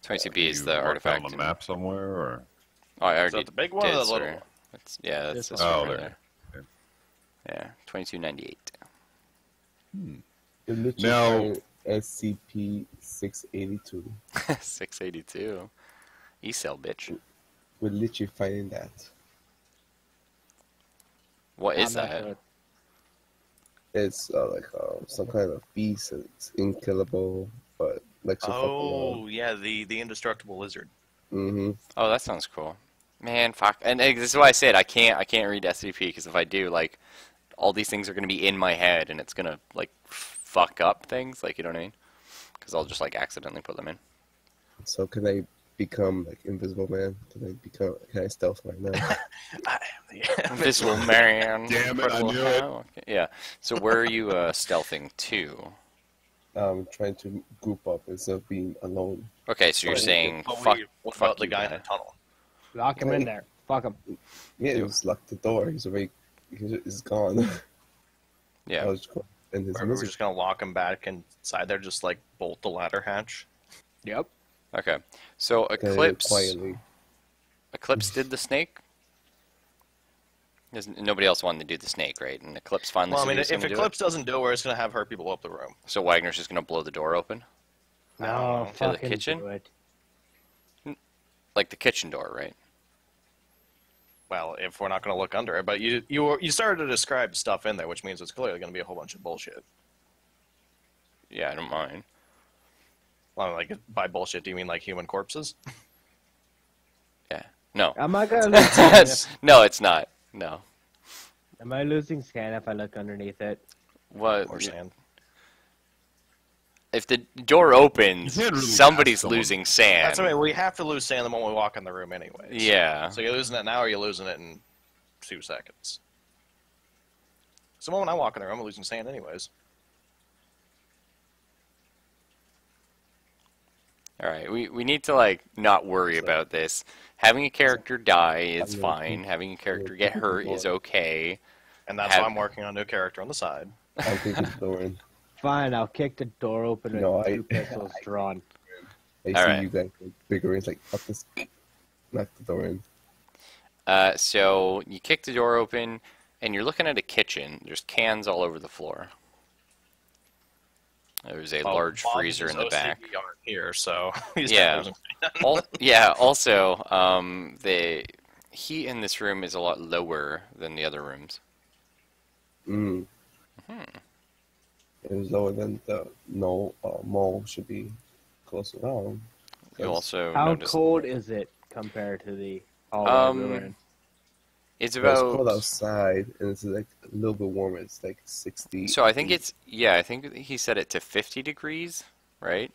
22B is You the mark that artifact. on the map somewhere, or Oh, I Is already that the big one or did, the little sorry. one? Yeah, that's This this one. one Oh, right there. there. Yeah, 2298. You literally Now- find SCP-682. 682. E-cell, bitch. We're literally finding that. What is I'm not that? sure. It's some kind of beast. And it's unkillable, but like so Oh, yeah, the indestructible lizard. Mm-hmm. Oh, that sounds cool. Man, fuck. And this is why I said I can't read SCP, because if I do, like, all these things are going to be in my head, and it's going to, like, fuck up things, like, you know what I mean? Because I'll just, like, accidentally put them in. So can I become like Invisible Man? Can I stealth right now? I am the Invisible Man. Damn it, I Incredible knew it. How. Okay, yeah. So where are you stealthing to? Trying to group up instead of being alone. Okay, so you're But- saying But fuck, what fuck about the you, guy in the tunnel? Lock him in there. Fuck him. Yeah, it was locked the door. He's gone. I Yeah. was just in his Or we're misery. just gonna lock him back inside there, just like bolt the ladder hatch. Yep. Okay. So Okay, Eclipse. quietly. Eclipse did the snake. Nobody else wanted to do the snake, right? And Eclipse finally Well, I said mean, he was if gonna do it. Eclipse doesn't do it, we're just gonna have hurt people up the room. So Wagner's just gonna blow the door open, No, To the fucking kitchen? do it. like the kitchen door, right? Well, if we're not gonna look under it, but you started to describe stuff in there, which means it's clearly gonna be a whole bunch of bullshit. Yeah, I don't mind. Well, like by bullshit, do you mean like human corpses? Yeah. No. Am I gonna lose scan if, No, it's not. No. am I losing scan if I look underneath it? What? Or sand? If the door opens, You can't really somebody's ask someone. losing sand. That's what I mean. We have to lose sand the moment we walk in the room, anyways. Yeah. So you're losing it now, or you're losing it in 2 seconds. So the moment I walk in the room, I'm losing sand, anyways. All right, we need to like not worry about this. Having a character die is fine. Having a character get hurt is okay. And that's Have- why I'm working on a new character on the side. I'm taking the door in. Fine, I'll kick the door open with No, 2 pistols drawn. I All see right. you guys like bigger. It's like up this, knock the door in. So you kick the door open, and you're looking at a kitchen. There's cans all over the floor. There's a large Bob freezer and in the his back. OCD aren't here, so he's Yeah. not Yeah. Also, the heat in this room is a lot lower than the other rooms. Mm. It was lower than the mole should be close around. You also How notice cold is it compared to the hallway we were in? it's But it's cold about. outside, and it's like a little bit warmer. It's like 60. So I think it's I think he set it to 50 degrees, right?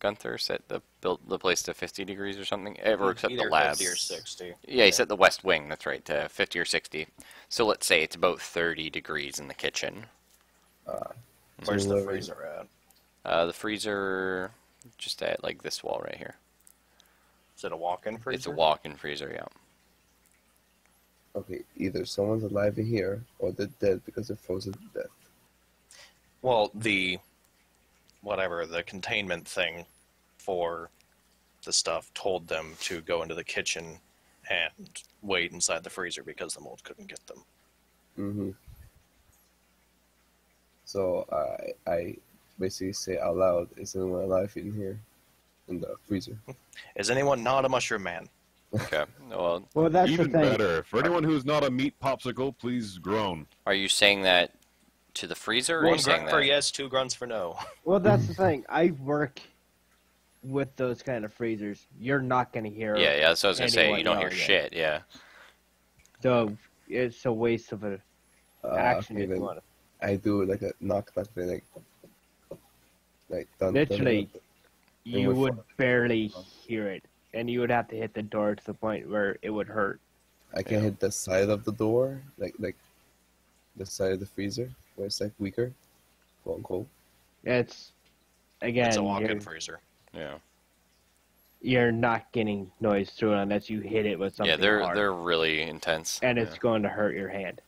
Gunther set built the place to 50 degrees or something. Or except either the lab. 50 or 60. Yeah, he set the west wing. That's right, to 50 or 60. So let's say it's about 30 degrees in the kitchen. Where's the lower. freezer at? The freezer just at like this wall right here. Is it a walk-in freezer? It's a walk-in freezer, yeah. Okay, either someone's alive in here, or they're dead because they're frozen to death. Well, the containment thing for the stuff told them to go into the kitchen and wait inside the freezer because the mold couldn't get them. Mm-hmm. So I basically say out loud, "Is anyone alive in here?" In the freezer. Is anyone not a mushroom man? Okay. Well, Well, that's Even the thing. better. For anyone who's not a meat popsicle, please groan. are you saying that to the freezer, or are you One saying grunt for that? yes, 2 grunts for no. Well, that's the thing. I work with those kind of freezers. You're not going to hear. Yeah, that's what I was gonna say. anyone You don't hear yelling it. shit. Yeah. So it's a waste of a action if then you want. I do like a knock thing, like dun, Literally, dun, dun. You would would fuck. barely hear it, and you would have to hit the door to the point where it would hurt. I can hit the side of the door, like the side of the freezer where it's like weaker, quote unquote. It's again. It's a walk-in you're- freezer. Yeah. you're not getting noise through it unless you hit it with something Yeah, they're hard. they're really intense. And it's going to hurt your hand.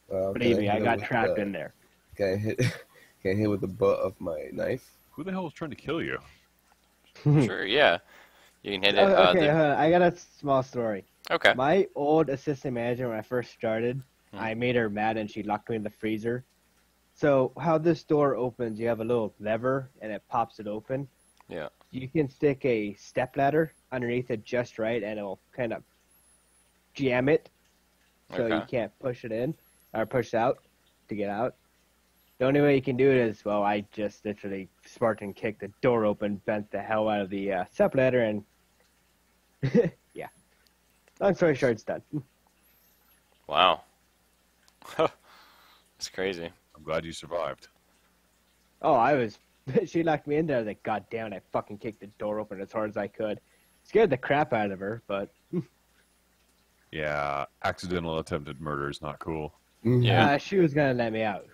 Can Believe me, I hit got with trapped the- in there. Can I hit? Can I hit with the butt of my knife? Who the hell is trying to kill you? Sure, yeah. You can hit it. Oh, okay, I got a small story. Okay. My old assistant manager, when I first started, Hmm. I made her mad and she locked me in the freezer. So how this door opens, you have a little lever and it pops it open. Yeah. You can stick a stepladder underneath it just right and it'll kind of jam it so you Okay. can't push it in or push out to get out. The only way you can do it is, well, I just literally Spartan kicked the door open, bent the hell out of the stepladder, and yeah. Long story short, it's done. Wow. It's crazy. I'm glad you survived. Oh, I was. She locked me in there. I was like, God damn it, I fucking kicked the door open as hard as I could. Scared the crap out of her, but Yeah, accidental attempted murder is not cool. Yeah. she was gonna let me out.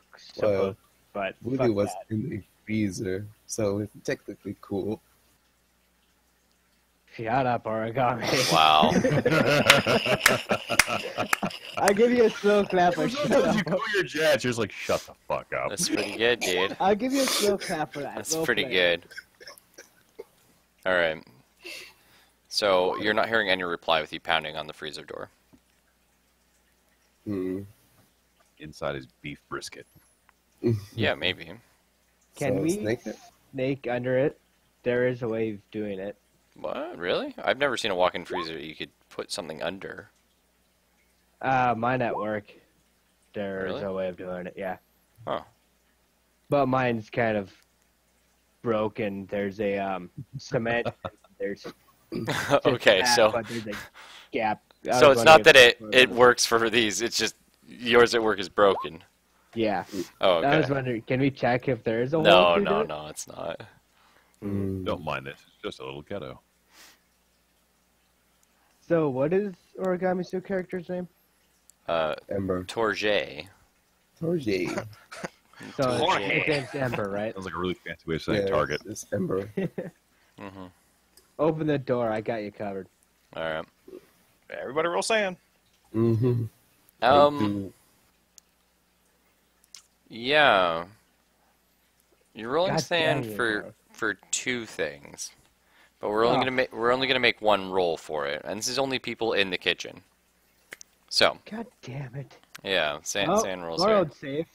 Well, But Woody fuck was that. in a freezer, so it's technically cool. Shut up, origami. Wow. I'll give you a slow clap for shut Sometimes you up. cool your jets, you're just like, shut the fuck up. That's pretty good, dude. I'll give you a slow clap for that. That's Well pretty played. good. All right. So you're not hearing any reply with you pounding on the freezer door. Mm. Inside is beef brisket. Yeah, maybe. Can So, we snake it? snake under it? There is a way of doing it. What? Really? I've never seen a walk-in freezer that you could put something under. Mine at work. There is Really? a way of doing it, yeah. Huh. But mine's kind of broken. There's a cement. There's Okay, just so but there's a gap. I so was it's not that wondering it if works for these. It's just yours at work is broken. Yeah. Oh, I was okay. wondering, can we check if there is a hole? No, through no, there? no, it's not. Mm. Don't mind it. It's just a little ghetto. So what is Origami Sue character's name? Ember. Torje. Torje. So Jorge. his name's Ember, right? Sounds like a really fancy way of saying target. It's Ember. Mm-hmm. Open the door. I got you covered. All right. Everybody roll sand. Mm-hmm. Yeah. You're rolling God sand damn you, for bro. for two things, but we're only gonna make one roll for it, and this is only people in the kitchen. So God damn it. yeah, sand Oh, rolls here. Laurel's safe.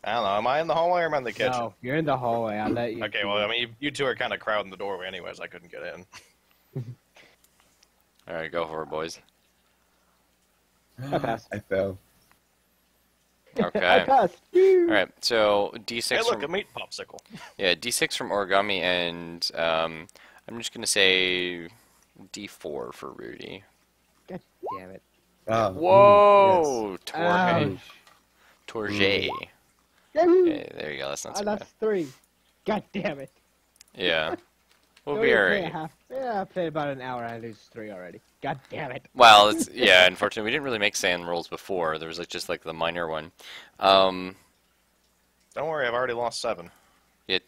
I don't know. Am I in the hallway or am I in the kitchen? No, you're in the hallway. I'll let you. Okay, well, I mean, you two are kind of crowding the doorway anyways. I couldn't get in. All right, go for it, boys. I passed. I fell. I Okay. passed. All right. So D6 Hey, look, from a meat popsicle. yeah D6 from Origami, and I'm just gonna say D4 for Rudy. God damn it. Ah, Whoa, Ouch. Torje. Yahoo! Okay, there you go. That's not I so lost bad. 3. God damn it. Yeah, we'll Don't be even play a alright. half. Yeah, I played about an hour and I lose 3 already. God damn it. Well, it's yeah. Unfortunately, we didn't really make sand rolls before. There was like just like the minor one. Don't worry, I've already lost 7.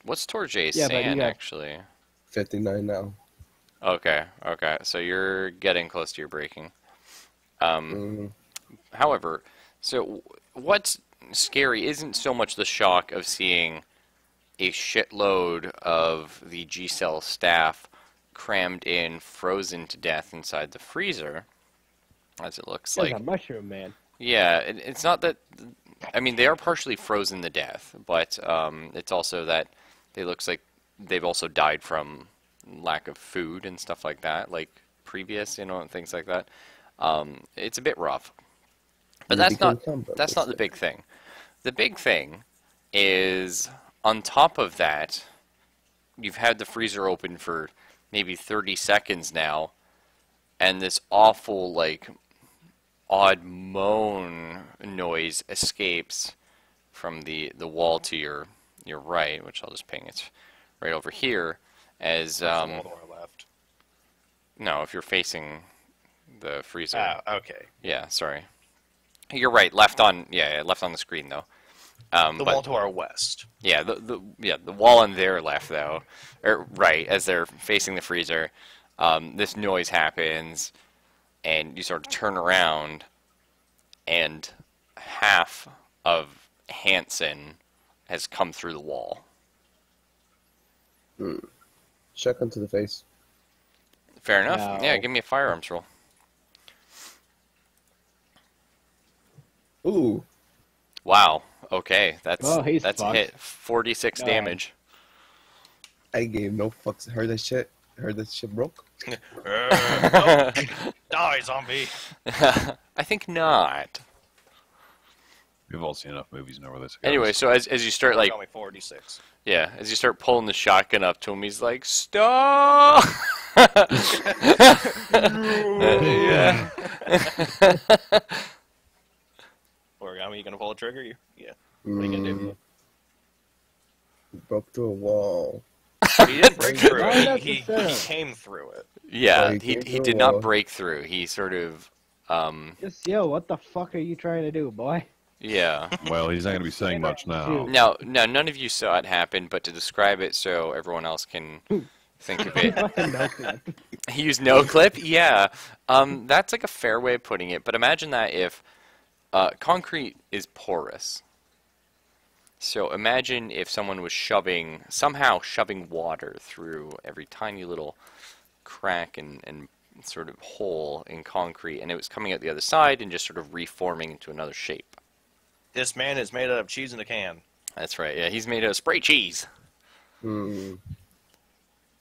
What's Torje's Yeah, but you sand got- actually? 59 now. Okay, okay. So you're getting close to your breaking. Mm. However, so what's scary isn't so much the shock of seeing a shitload of the G-Cell staff crammed in, frozen to death inside the freezer, as it looks There's like. a mushroom man. Yeah, it's not that. I mean, they are partially frozen to death, but it's also that they looks like they've also died from lack of food and stuff like that, like previous, and things like that. It's a bit rough, but You that's become not combat, that's not the big thing. The big thing is on top of that, you've had the freezer open for maybe 30 seconds now, and this awful like odd moan noise escapes from the wall to your right, which I'll just ping. It's right over here. As That's the wall to our left. no, if you're facing the freezer. Ah, okay. Yeah, sorry. You're right. Left on left on the screen though. The But wall to our west. yeah, the wall on their left though, or right as they're facing the freezer. this noise happens, and you sort of turn around, and half of Hansen has come through the wall. Shotgun to the face. Fair enough. No. Yeah, give me a firearms roll. Ooh. Wow. Okay, that's Oh, he's a fucked. hit. 46 No. damage. I gave no fucks. Heard that shit? Heard that shit broke? Die, zombie. I think not. We've all seen enough movies to know where this goes. Anyway, so as you start like Got me 46. yeah, as you start pulling the shotgun up to him, he's like, "Stop!" Yeah. Origami, you gonna pull a trigger? Yeah. What are you gonna do? Broke through a wall. He didn't break through Not it. He necessarily. came through it. Yeah, Oh, he he came he through did a not wall. break through. He sort of Just yo, what the fuck are you trying to do, boy? yeah. Well, he's not going to be saying much now. Now, none of you saw it happen, but to describe it so everyone else can think of it, No clip. he used no clip. Yeah, that's like a fair way of putting it. But imagine that if concrete is porous. So imagine if someone was somehow shoving water through every tiny little crack and sort of hole in concrete, and it was coming out the other side and just sort of reforming into another shape. This man is made out of cheese in a can. That's right. Yeah, he's made of spray cheese. Hmm.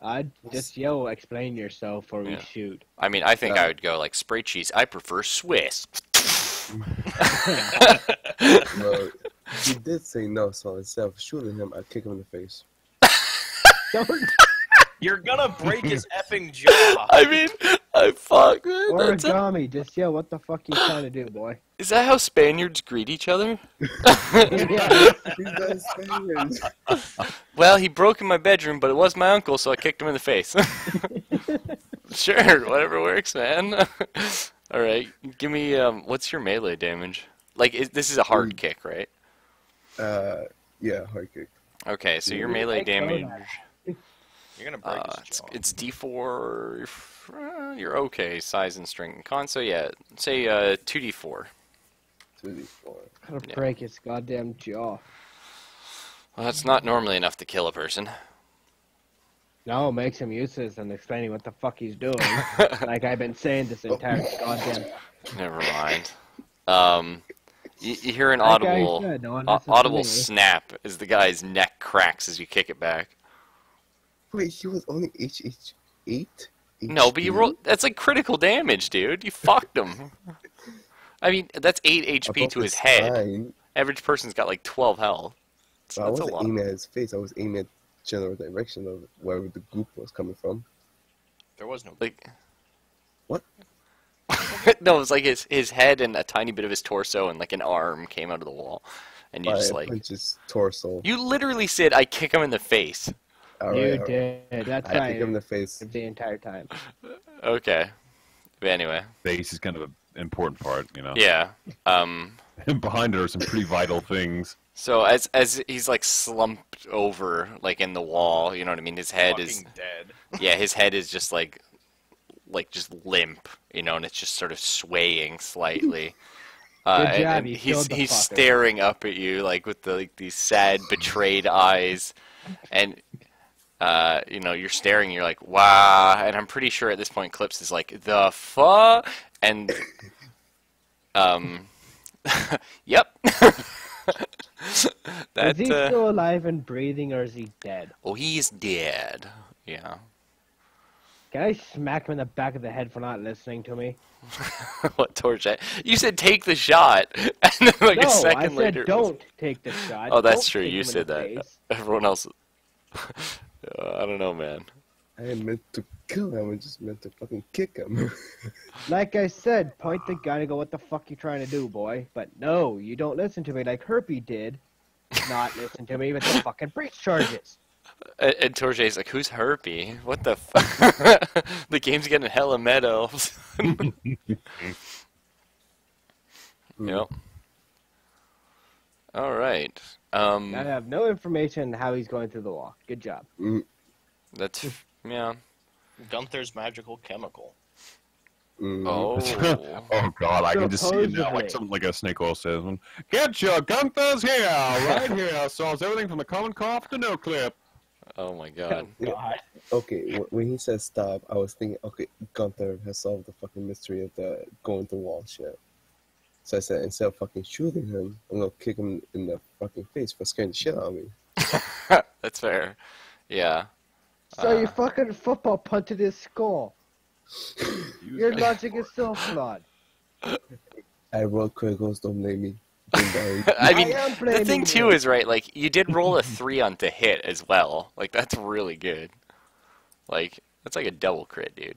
I'd just yo, explain yourself before we Yeah. shoot. I mean, I think Yeah. I would go like spray cheese. I prefer Swiss. Well, he did say no, so instead of shooting him, I kick him in the face. Don't You're gonna break his effing jaw. I mean, fuck. Man, that's origami, just yo, what the fuck you trying to do, boy? is that how Spaniards greet each other? Yeah. He does Spanish. Well, he broke in my bedroom, but it was my uncle, so I kicked him in the face. Sure, whatever works, man. All right, give me what's your melee damage? Like, this is a hard kick, right? Yeah, hard kick. Okay, so your melee Like Conan. damage, You're gonna break his jaw. it's D4. You're okay, size and strength and con. So yeah, say 2D4. 2d4. Gotta Yeah. break his goddamn jaw. Well, that's not normally enough to kill a person. No, it makes him useless and explaining what the fuck he's doing. Like I've been saying this entire goddamn. Never mind. You hear an Like I audible said, no one listens to audible me. snap as the guy's neck cracks as you kick it back. Wait, he was only HH8? No, but you roll. That's like critical damage, dude. You fucked him. I mean, that's 8 HP to his head. Fine. Average person's got like 12 health. So But I that's a wasn't lot. aiming at his face. I was aiming at general direction of wherever the group was coming from. There was no. Like, What? no, it was like his head and a tiny bit of his torso and like an arm came out of the wall, and you just I like punched his torso. you literally said, "I kick him in the face." All You right, all right. did. That's I kicked him in right. the face. The entire time. Okay. But anyway, Face is kind of an important part, you know. yeah. Behind it are some pretty vital things. So as he's like slumped over like in the wall, you know what I mean? His head Fucking is dead. yeah, his head is just like just limp, you know, and it's just sort of swaying slightly. Good job, and you he's killed the fucker. staring up at you like with these sad, betrayed eyes, and you know, you're staring. You're like, wow, and I'm pretty sure at this point, Clips is like, the fuck, and yep. Is he still alive and breathing, or is he dead? Oh, he's dead. Yeah. Can I smack him in the back of the head for not listening to me? What torch? You said take the shot, and then like no, a second I said later. it was- don't take the shot. Oh, that's Don't true. kick You him in said the that. face. Everyone else. I don't know, man. I ain't meant to kill him. I just meant to fucking kick him. Like I said, point the gun and go, what the fuck you trying to do, boy? But no, you don't listen to me like Herpy did. Not listen to me with the fucking breach charges. And Torjay's like, who's Herpy? What the fuck? The game's getting hella meta. Yep. All right. I have no information on how he's going through the wall. Good job. That's yeah. Gunther's magical chemical. Oh. Oh god, I can just see it now, Supposedly. like something like a snake oil salesman. Get your Gunther's here, right here. Solves everything from the common cough to no clip. Oh my god. God. Okay, when he said stop, I was thinking, okay, Gunther has solved the fucking mystery of the going through wall shit. So I said, instead of fucking shooting him, I'm gonna kick him in the fucking face for scaring the shit out of me. That's fair. Yeah. So you fucking football punted his skull. Your logic is so flawed. I rolled criticals, don't blame me. I mean, am the blaming thing too you. is right. Like, you did roll a 3 on to hit as well. Like, that's really good. Like, that's like a double crit, dude.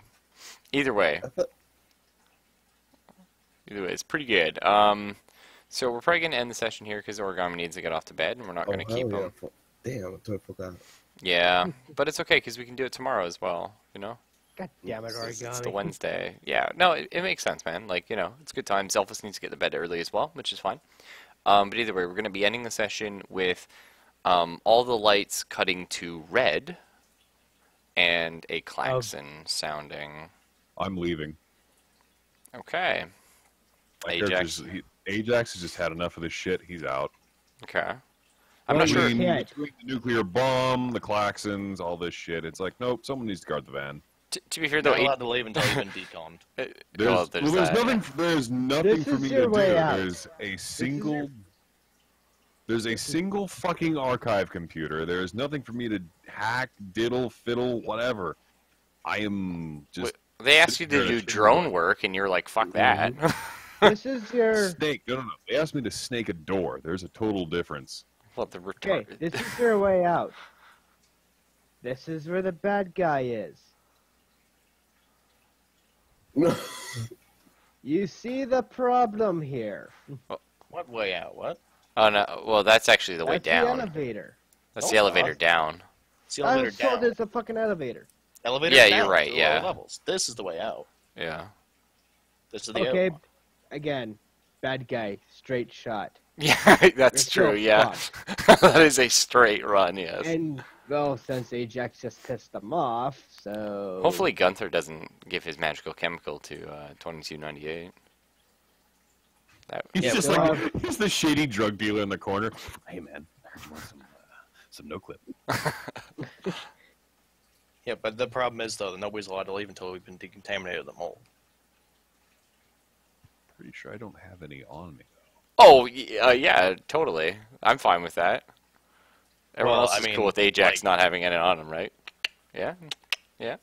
Either way, it's pretty good. So we're probably gonna end the session here because Origami needs to get off to bed, and we're not gonna keep him. Damn, I totally forgot. Yeah, but it's okay because we can do it tomorrow as well. You know, God damn it, it's the Origami. Wednesday. Yeah, no, it makes sense, man. Like, you know, it's a good time. Zelphus needs to get to bed early as well, which is fine. But either way, we're gonna be ending the session with all the lights cutting to red and a klaxon sounding. I'm leaving. Okay. My Ajax. Ajax has just had enough of this shit. He's out. Okay. I'm Well, not you sure. can't. Between the nuclear bomb, the klaxons, all this shit. It's like, nope, someone needs to guard the van. To be fair, They're though, not allowed to leave until you've been deconned. well, There's that, nothing. yeah. There's nothing This for is me your to do. way out. There's a single. There's a single fucking archive computer. There's nothing for me to hack, diddle, fiddle, whatever. I am just They asked you to Sitting there do at a drone work, and you're like, fuck that. This is your snake. No. They asked me to snake a door. There's a total difference. What the okay. retard? This is your way out. This is where the bad guy is. You see the problem here. What way out? What? Oh no. Well, that's actually the way That's down. the elevator. That's Oh, the elevator awesome. down. It's the I elevator was told down. it's a fucking elevator. Elevator Yeah, down you're right, to the lower yeah. levels. This is the way out. Yeah. This is the Okay, other one. again, bad guy, straight shot. Yeah, that's You're true. still Yeah, that is a straight run. Yes. And well, since Ajax just pissed them off, so Hopefully, Gunther doesn't give his magical chemical to 2298. That, He's Yeah, just well, like he's the shady drug dealer in the corner. Hey man, I heard you want some no clip. Yeah, but the problem is though that nobody's allowed to leave until we've been decontaminated of the mold. Pretty sure I don't have any on me. oh, yeah, totally. I'm fine with that. Everyone Well, else I is mean, cool with Ajax like- not having any on him, right? Yeah. Yeah.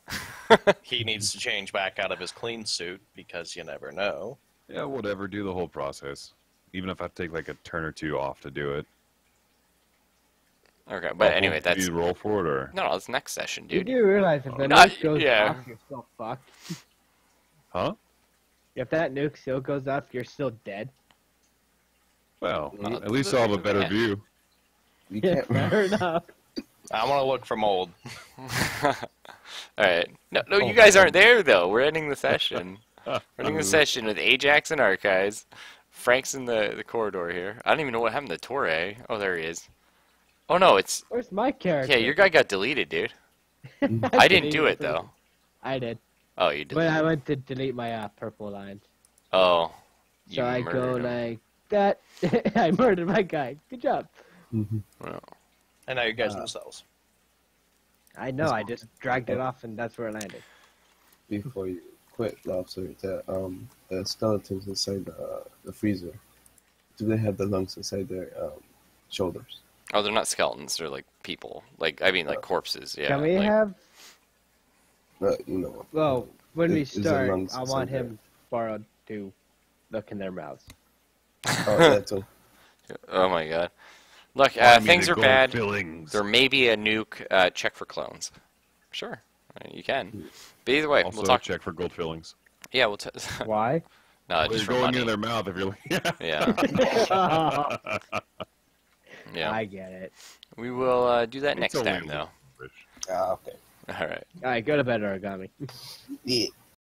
He needs to change back out of his clean suit because you never know. Yeah, whatever. Do the whole process. Even if I take like a turn or two off to do it. Okay, but anyway, Do that's you roll for it or? no, it's next session, you dude. do realize if the Not- nuke goes yeah. off, you're still fucked. Huh? If that nuke still goes off, you're still dead. Well, Well, at least I'll have a better yeah. view. You Yeah, can't. fair enough. I want to look for mold. All right. No, you guys aren't there though. We're ending the session. We're ending the session with Ajax and Archives. Frank's in the corridor here. I don't even know what happened to Torre. Oh, there he is. Oh no, it's Where's my character? yeah. Your guy got deleted, dude. I didn't do it though. I did, Oh, you did. but I went to delete my purple lines. Oh. You So I go murdered him. like that. I murdered my guy. Good job. Well, And now you guys themselves. I know. I just dragged it off, and that's where it landed. Before you quit, Lobster, the skeletons inside the freezer, do they have the lungs inside their shoulders? oh, they're not skeletons. They're like people. Like I mean, like corpses. Yeah. Can we like, have? You know. Well, when we Is the start, lungs I want inside him borrowed to look in their mouths. Oh, that too. Oh my god. Look, I mean, things the are gold bad. Fillings. There may be a nuke. Check for clones. Sure, you can. But either way, Also, we'll talk. check for gold fillings. Yeah, we'll. Why? No, Well, just you're for going money. into their mouth if you're. Yeah, yeah. I get it. We will do that It's next only time, a though. little bit. Ah, okay. All right. All right, go to bed, Origami. Yeah.